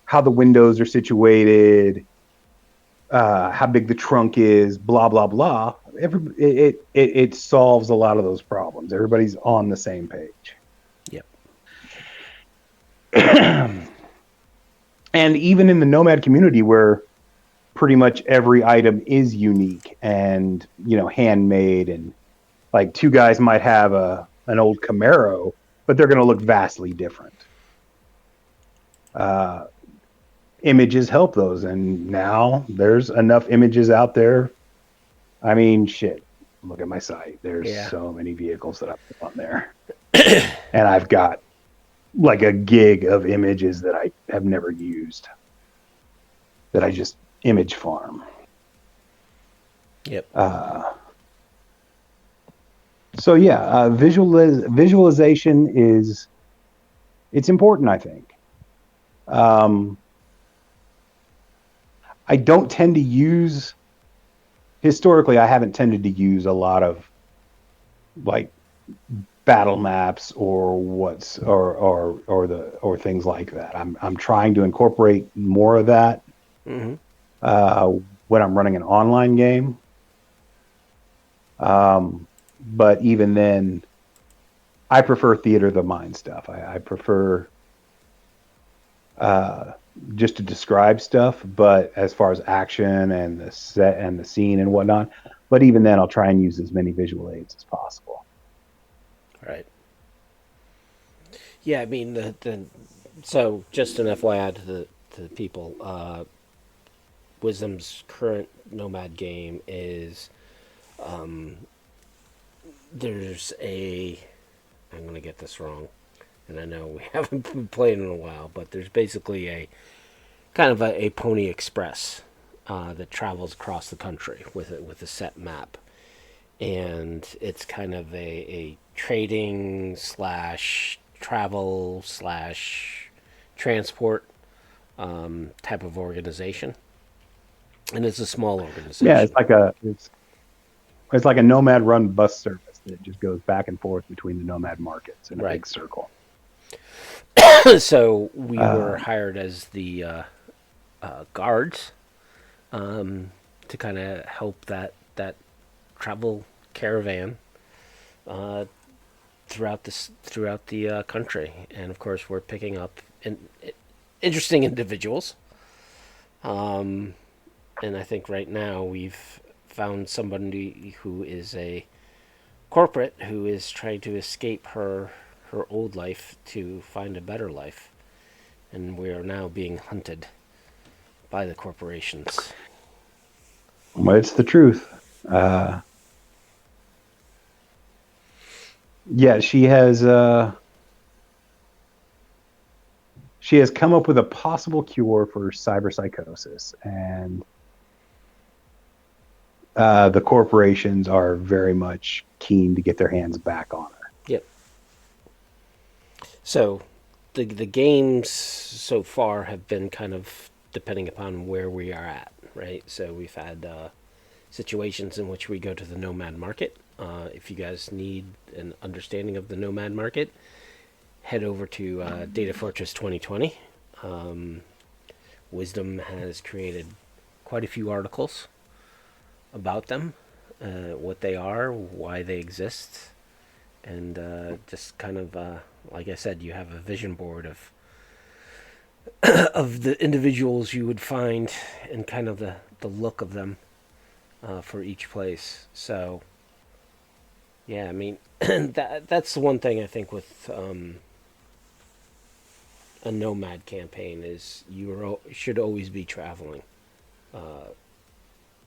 how the windows are situated, how big the trunk is, blah blah blah, it solves a lot of those problems. Everybody's on the same page. Yep. And even in the Nomad community where pretty much every item is unique and handmade, and like two guys might have an old Camaro, but they're going to look vastly different. uh, Images help those, and now there's enough images out there. I mean, shit, Look at my site. There's Yeah. so many vehicles that I put on there. And I've got like a gig of images that I have never used that I just image farm. Yep. So yeah, visualization is it's important, I think. Um, I don't tend to use historically. I haven't tended to use a lot of like battle maps or or things like that. I'm trying to incorporate more of that Mm-hmm. uh, when I'm running an online game. But even then, I prefer theater of the mind stuff. I prefer uh, just to describe stuff, but as far as action and the set and the scene and whatnot. But even then, I'll try and use as many visual aids as possible. Right. Yeah, I mean the so just an FYI to the people, Wisdom's current Nomad game is there's a I'm gonna get this wrong, and I know we haven't been playing in a while, but there's basically a kind of a Pony Express that travels across the country with a set map, and it's kind of a trading slash travel slash transport type of organization, and it's a small Yeah, organization. it's like a nomad run bus service that just goes back and forth between the nomad markets in a Right. big circle. So we were Um, hired as the guards to kind of help that travel caravan uh, throughout the country, and of course we're picking up interesting individuals. And I think right now we've found somebody who is a corporate who is trying to escape her old life to find a better life, and we are now being hunted by the corporations. but it's the truth. Uh, yeah, she has come up with a possible cure for cyberpsychosis, and the corporations are very much keen to get their hands back on her. Yep. So the games so far have been kind of depending upon where we are at, right? So we've had situations in which we go to the nomad market. If you guys need an understanding of the nomad market, head over to Datafortress2020. Wisdom has created quite a few articles about them, what they are, why they exist, and just kind of like I said, you have a vision board of the individuals you would find and kind of the look of them for each place. So yeah, I mean that's the one thing I think with a nomad campaign is should always be traveling,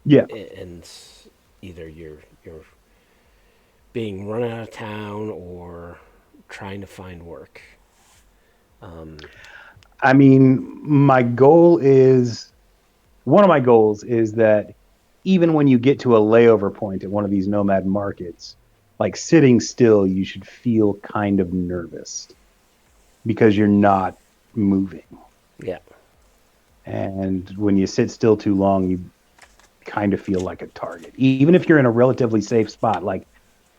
Yeah, and either you're being run out of town or trying to find work. I mean, one of my goals is that even when you get to a layover point at one of these nomad markets, like sitting still, you should feel kind of nervous because you're not moving. Yeah, And when you sit still too long, you kind of feel like a target, even if you're in a relatively safe spot. Like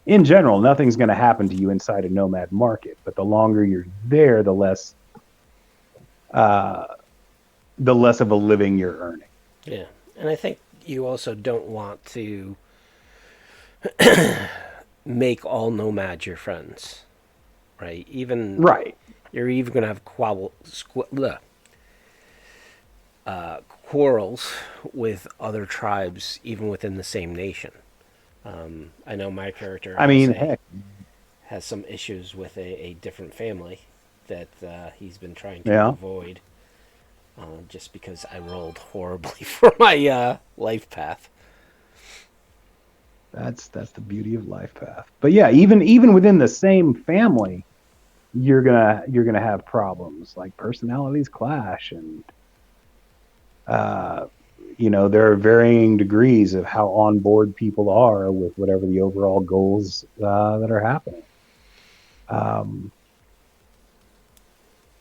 in general, nothing's going to happen to you inside a nomad market, but the longer you're there, uh, the less of a living you're earning. yeah, and I think you also don't want to make all nomads your friends, right? Even Right. you're even going to have quarrels with other tribes, even within the same nation. I know my character I mean, heck, has some issues with a different family that he's been trying to yeah. avoid, just because I rolled horribly for my life path. That's the beauty of life path. But yeah, even within the same family, you're gonna have problems like personalities clash, and uh, there are varying degrees of how on board people are with whatever the overall goals that are happening. Um,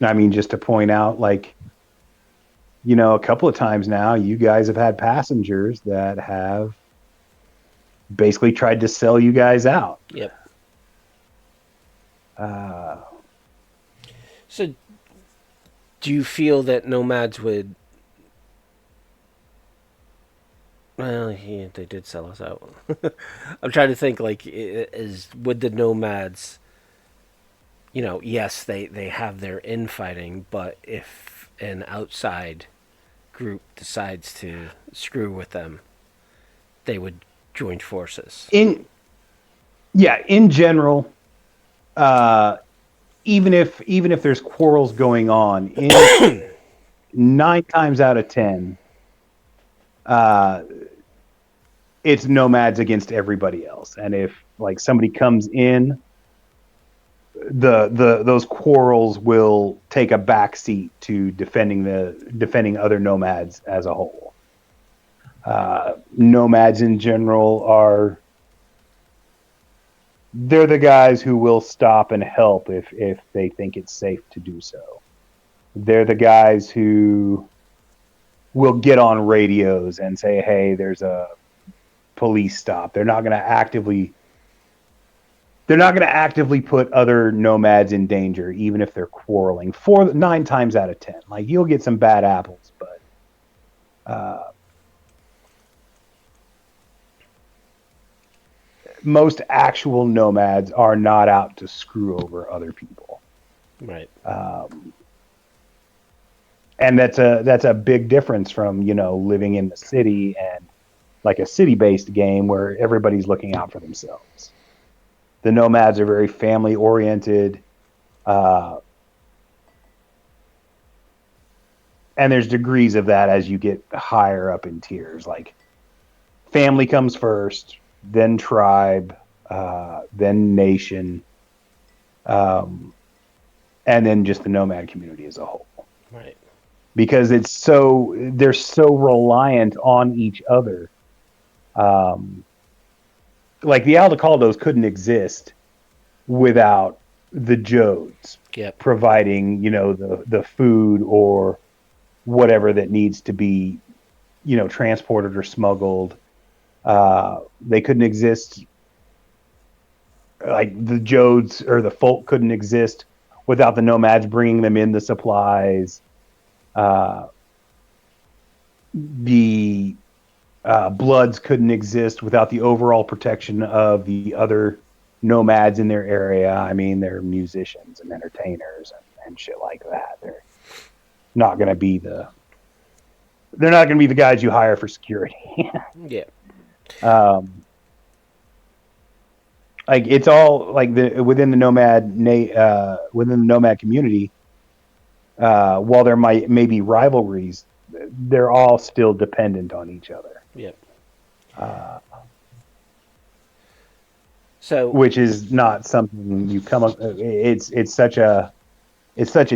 I mean, just to point out, like, a couple of times now, you guys have had passengers that have basically tried to sell you guys out. Yep. Uh, So, do you feel that nomads would? Well, yeah, they did sell us out. I'm trying to think. Like, is would the nomads? Yes, they have their infighting, but if an outside group decides to screw with them, they would join forces. in Yeah, in general, uh, even if there's quarrels going on, in 9 times out of 10, uh, it's nomads against everybody else. And if like somebody comes in, the those quarrels will take a backseat to defending other nomads as a whole. Nomads in general they're the guys who will stop and help if they think it's safe to do so. They're the guys who will get on radios and say, "Hey, there's a police stop." They're not going to actively put other nomads in danger, even if they're quarreling. 9 times out of 10, like you'll get some bad apples, but uh, most actual nomads are not out to screw over other people. Right. Um, and that's a big difference from living in the city and like a city-based game where everybody's looking out for themselves. The nomads are very family oriented, uh, and there's degrees of that as you get higher up in tiers. Like family comes first, then tribe, then nation, um, and then just the nomad community as a whole. Right. Because they're so reliant on each other. Um, like the Aldecaldos couldn't exist without the Jodes Yep. providing, the food or whatever that needs to be, transported or smuggled. They couldn't exist, like the Jodes or the folk couldn't exist without the nomads bringing them in the supplies. Uh, the Bloods couldn't exist without the overall protection of the other nomads in their area. I mean, they're musicians and entertainers and shit like that. Not going to be the they're not going to be the guys you hire for security. Yeah. um, like it's all like within the nomad community. While there may be rivalries, they're all still dependent on each other. Yep. Uh, So, which is not something you come up. It's such a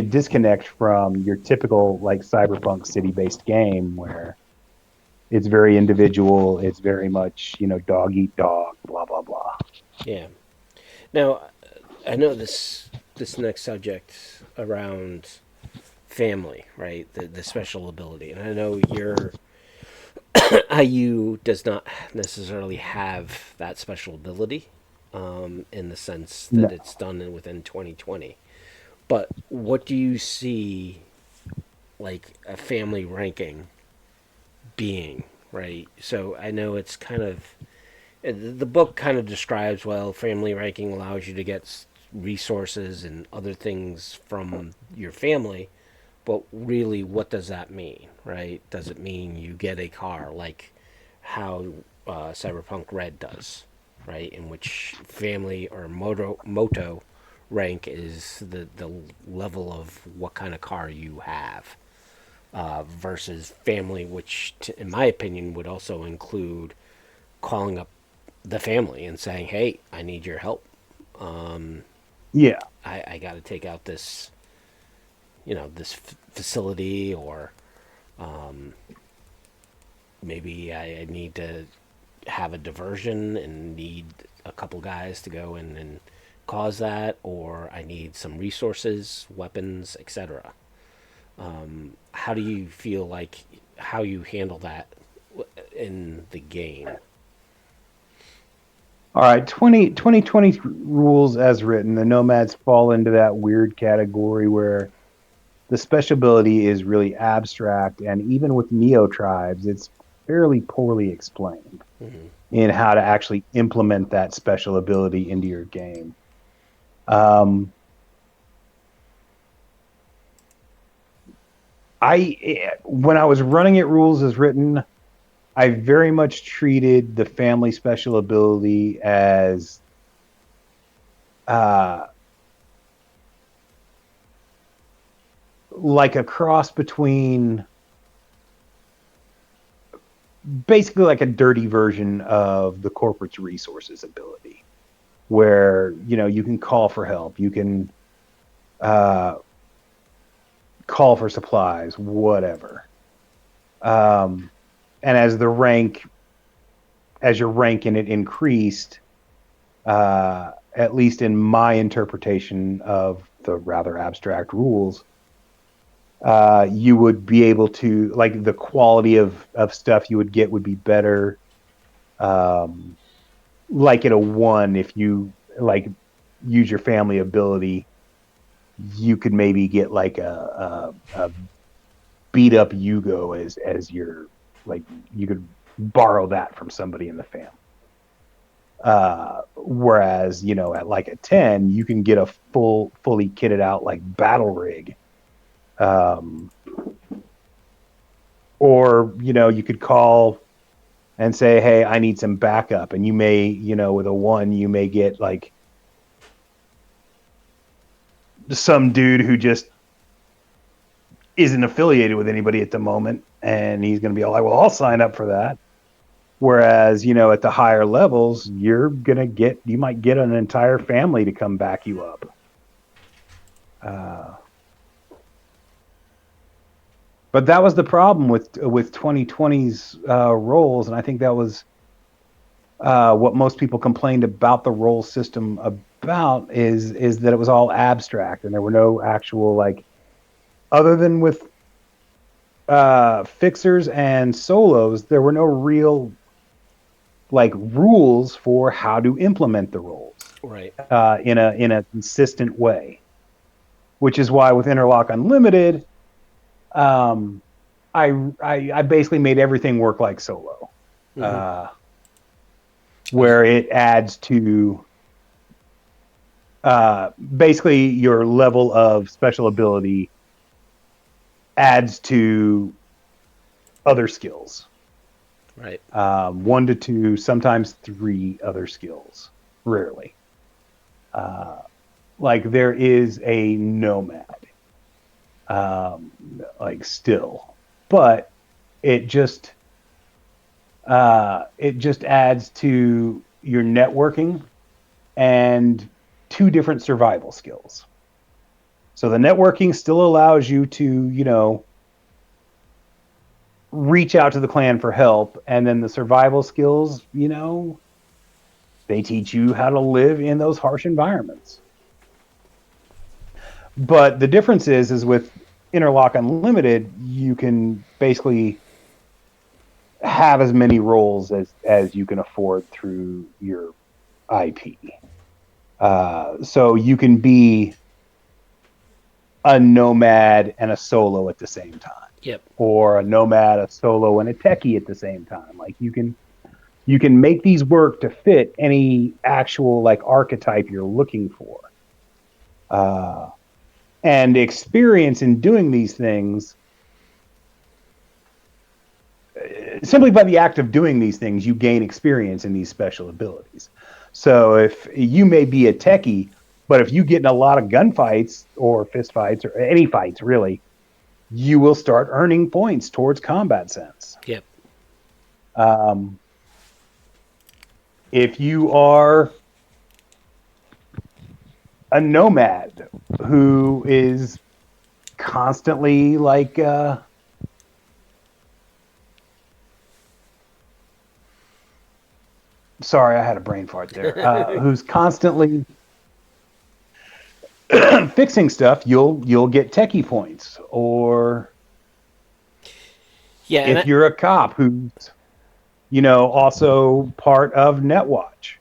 disconnect from your typical like cyberpunk city-based game where it's very individual. It's very much dog eat dog, blah blah blah. yeah. Now, I know this next subject around family, right? The special ability, and I know your IU does not necessarily have that special ability, in the sense that No, it's done within 2020. But what do you see like a family ranking being, right? So I know it's kind of the book kind of describes, well, family ranking allows you to get resources and other things from your family, but really, what does that mean, right? Does it mean you get a car like how Cyberpunk Red does, right? In which family or moto rank is the level of what kind of car you have, versus family, which, in my opinion, would also include calling up the family and saying, "Hey, I need your help. Yeah. I got to take out this, this facility, or maybe I need to have a diversion and need a couple guys to go in and cause that, or I need some resources, weapons, etc." How do you feel like how you handle that in the game? All right, 2020 rules as written. The nomads fall into that weird category where the special ability is really abstract, and even with neo tribes, it's fairly poorly explained Mm-hmm. in how to actually implement that special ability into your game. Um, when I was running it rules as written, I very much treated the family special ability as uh, like a cross between basically like a dirty version of the corporate's resources ability, where you can call for help, you can uh, call for supplies, whatever. Um, and as your rank in it increased, at least in my interpretation of the rather abstract rules, you would be able to, like, the quality of stuff you would get would be better. Um, like at a one, if you like use your family ability, you could maybe get like a beat up Yugo as your, like, you could borrow that from somebody in the family. Whereas, at like a 10, you can get a fully kitted out like battle rig. Um, or, you could call and say, "Hey, I need some backup." And you may, with a one, you may get like some dude who just isn't affiliated with anybody at the moment. And he's going to be all like, "Well, I'll sign up for that." Whereas, at the higher levels, you might get an entire family to come back you up. Uh, but that was the problem with 2020's roles, and I think that was what most people complained about the role system about is that it was all abstract and there were no actual, like, other than with fixers and solos, there were no real, like, rules for how to implement the roles Right. in a consistent way. Which is why with Interlock Unlimited, um, I basically made everything work like solo, Mm-hmm. where it adds to basically your level of special ability adds to other skills. Right. One to two, sometimes three other skills, rarely. Like there is a nomad, um, like still, but it just it just adds to your networking and two different survival skills. So the networking still allows you to, reach out to the clan for help, and then the survival skills, they teach you how to live in those harsh environments. But the difference is with Interlock Unlimited, you can basically have as many roles as you can afford through your IP. So you can be a nomad and a solo at the same time, Yep. or a nomad, a solo, and a techie at the same time. Like you can make these work to fit any actual, like, archetype you're looking for. Uh, and experience in doing these things, simply by the act of doing these things, you gain experience in these special abilities. So if you may be a techie, but if you get in a lot of gunfights or fist fights or any fights really, you will start earning points towards combat sense. Yep. Um, If you are a nomad who is constantly like sorry, I had a brain fart there. Who's constantly fixing stuff, you'll get techie points. Or Yeah, and if you're a cop who's also part of Netwatch,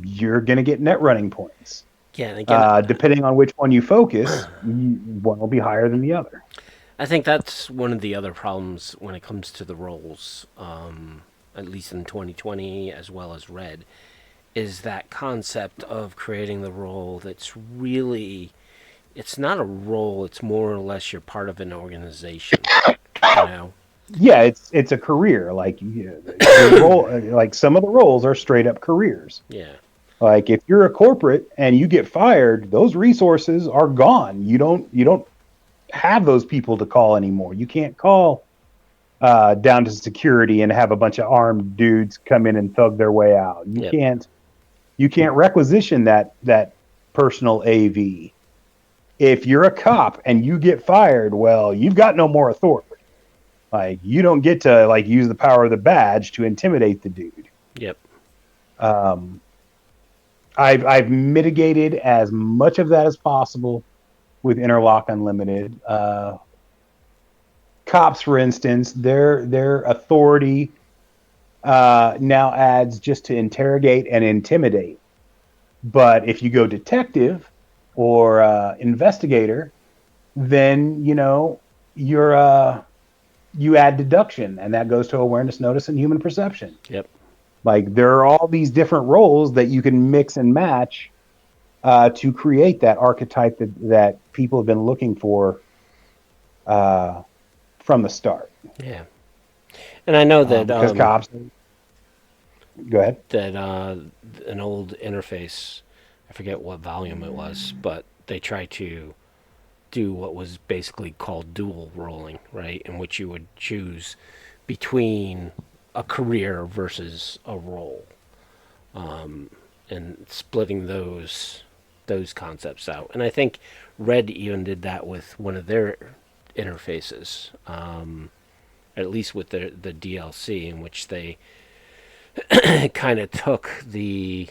you're gonna get net running points. yeah, and again, Depending on which one you focus, one will be higher than the other. I think that's one of the other problems when it comes to the roles, at least in 2020 as well as Red, is that concept of creating the role that's really, it's not a role, it's more or less you're part of an organization, you know? Yeah, it's a career. Like your role, like some of the roles are straight up careers. Yeah, Like if you're a corporate and you get fired, those resources are gone. You don't have those people to call anymore. You can't call down to security and have a bunch of armed dudes come in and thug their way out. yep, You can't requisition that personal AV. If you're a cop and you get fired, well, you've got no more authority. Like you don't get to like use the power of the badge to intimidate the dude. yep, Um, I've mitigated as much of that as possible with Interlock Unlimited. Cops, for instance, their authority now adds just to interrogate and intimidate. But if you go detective or investigator, then you add deduction, and that goes to awareness, notice, and human perception. yep, Like there are all these different roles that you can mix and match to create that archetype that people have been looking for from the start. yeah. And I know that Because cops, go ahead. that an old interface, I forget what volume it was, but they tried to do what was basically called dual rolling, right? In which you would choose between a career versus a role, and splitting those concepts out. And I think Red even did that with one of their interfaces, at least with the DLC, in which they kind of took the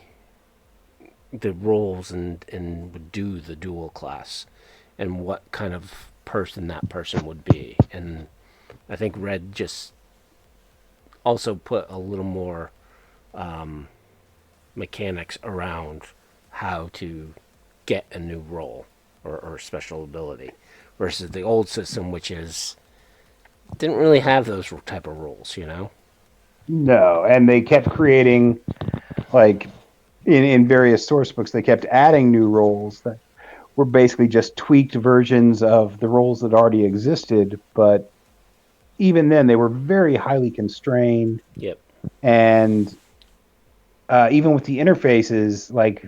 roles and would do the dual class and what kind of person that person would be. And I think Red just also put a little more mechanics around how to get a new role or special ability versus the old system, which is didn't really have those type of rules, you know? No, and they kept creating like in various source books. They kept adding new roles that were basically just tweaked versions of the roles that already existed. But even then, they were very highly constrained, Yep. and even with the interfaces, like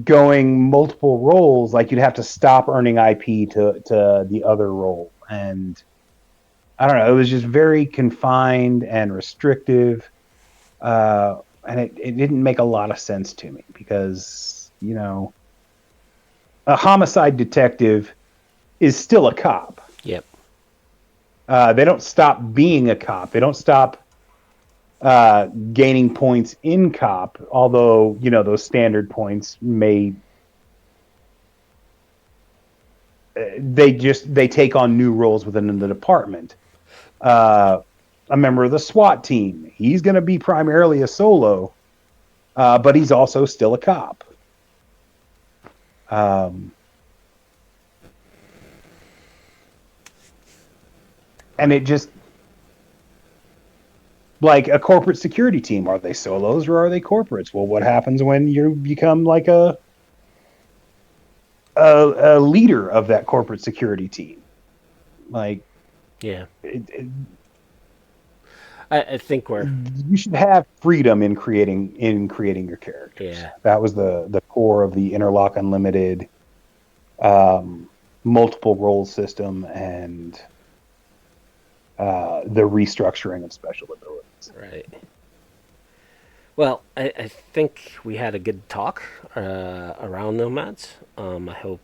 going multiple roles, like you'd have to stop earning IP to the other role. And I don't know, it was just very confined and restrictive. And it didn't make a lot of sense to me because, a homicide detective is still a cop. Yep. They don't stop being a cop. They don't stop gaining points in cop, although those standard points may they take on new roles within the department. A member of the SWAT team, he's going to be primarily a solo, but he's also still a cop. And it just, like a corporate security team, are they solos or are they corporates? Well, what happens when you become like a leader of that corporate security team? Like, Yeah. I think we're you should have freedom in creating your characters. yeah. That was the core of the Interlock Unlimited multiple role system and the restructuring of special abilities. Right. Well, I think we had a good talk around nomads. I hope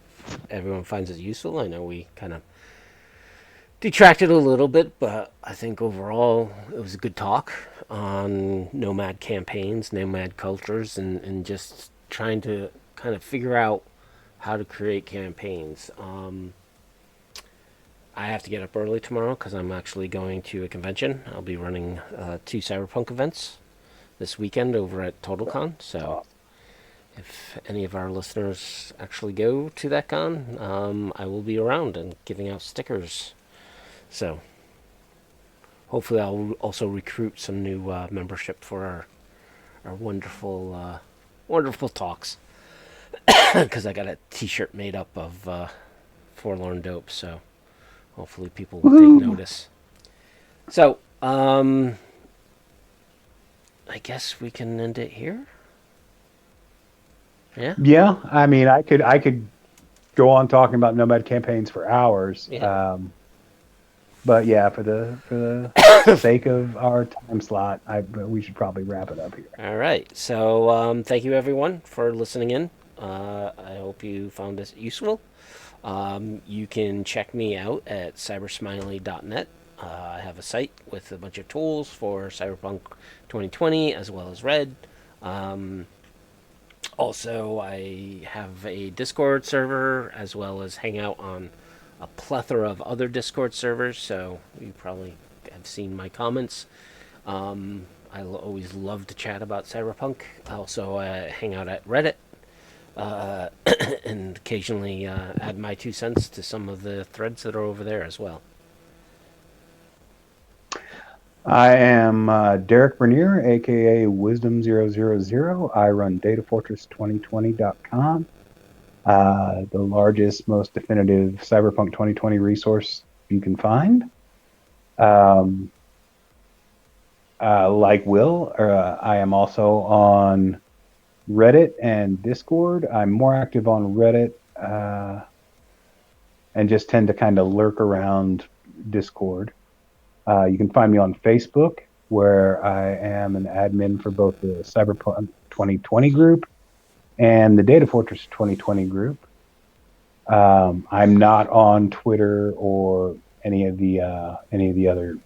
everyone finds it useful. I know we kind of detracted a little bit, but I think overall it was a good talk on nomad campaigns, nomad cultures, and just trying to kind of figure out how to create campaigns. I have to get up early tomorrow because I'm actually going to a convention. I'll be running 2 Cyberpunk events this weekend over at TotalCon. So Awesome. if any of our listeners actually go to that con, I will be around and giving out stickers. So hopefully I'll also recruit some new membership for our wonderful talks. Because I got a T-shirt made up of Forlorn dope. So hopefully people will take Woohoo! notice. So I guess we can end it here. Yeah. Yeah, I mean, I could go on talking about nomad campaigns for hours. Yeah. But yeah, for the sake of our time slot, we should probably wrap it up here. All right. So thank you everyone for listening in. I hope you found this useful. You can check me out at cybersmily.net. I have a site with a bunch of tools for Cyberpunk 2020 as well as Red. Also, I have a Discord server as well as hang out on a plethora of other Discord servers, so you probably have seen my comments. I always love to chat about Cyberpunk. I also hang out at Reddit and occasionally add my 2 cents to some of the threads that are over there as well. I am Derek Bernier, aka Wisdom000. I run Datafortress2020.com, the largest, most definitive Cyberpunk 2020 resource you can find. Like Will, I am also on Reddit and Discord. I'm more active on Reddit and just tend to kind of lurk around Discord. You can find me on Facebook, where I am an admin for both the Cyberpunk 2020 group and the Datafortress 2020 group. I'm not on Twitter or any of the other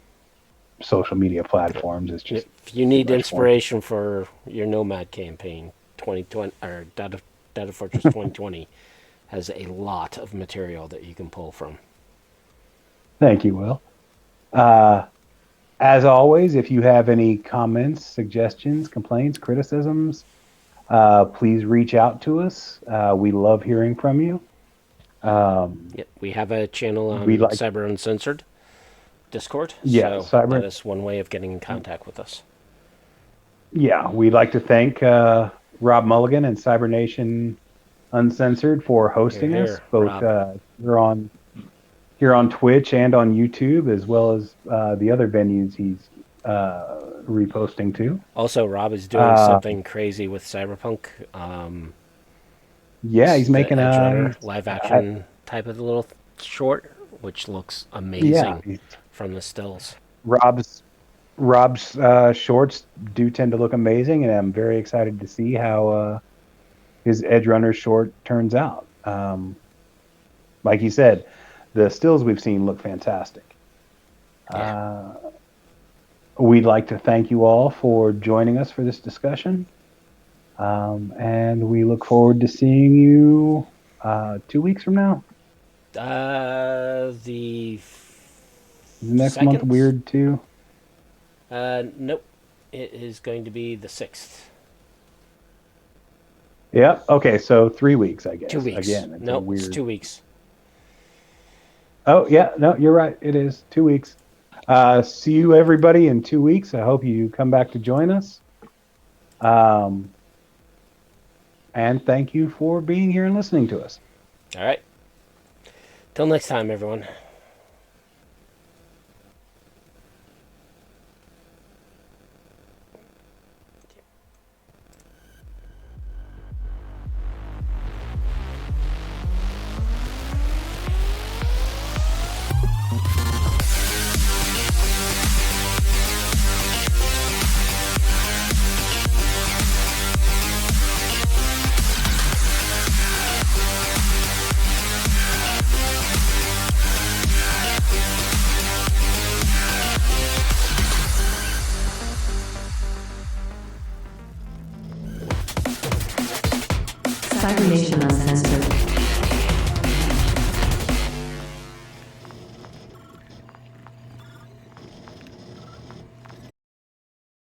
social media platforms. It's just if you need inspiration for your Nomad campaign, 2020 or Datafortress 2020 has a lot of material that you can pull from. Thank you, Will. As always, if you have any comments, suggestions, complaints, criticisms, please reach out to us. We love hearing from you. We have a channel on Cyber Uncensored Discord. Yeah, so that is one way of getting in contact with us. Yeah, we'd like to thank Rob Mulligan and Cybernation Uncensored for hosting us, both here on Twitch and on YouTube, as well as the other venues he's reposting to. Also, Rob is doing something crazy with Cyberpunk. Yeah, he's making a live action type of little short, which looks amazing from the stills. Rob's shorts do tend to look amazing, and I'm very excited to see how his edgerunners short turns out. Like he said, the stills we've seen look fantastic. Yeah. We'd like to thank you all for joining us for this discussion. And we look forward to seeing you 2 weeks from now. The next second? month weird too? Nope. It is going to be the 6th. Yeah. Okay. So 3 weeks, I guess. 2 weeks. Again, It's 2 weeks. Oh yeah. No, you're right. It is 2 weeks. See you everybody in 2 weeks. I hope you come back to join us. And thank you for being here and listening to us. All right. Till next time, everyone. Cybernation Uncensored.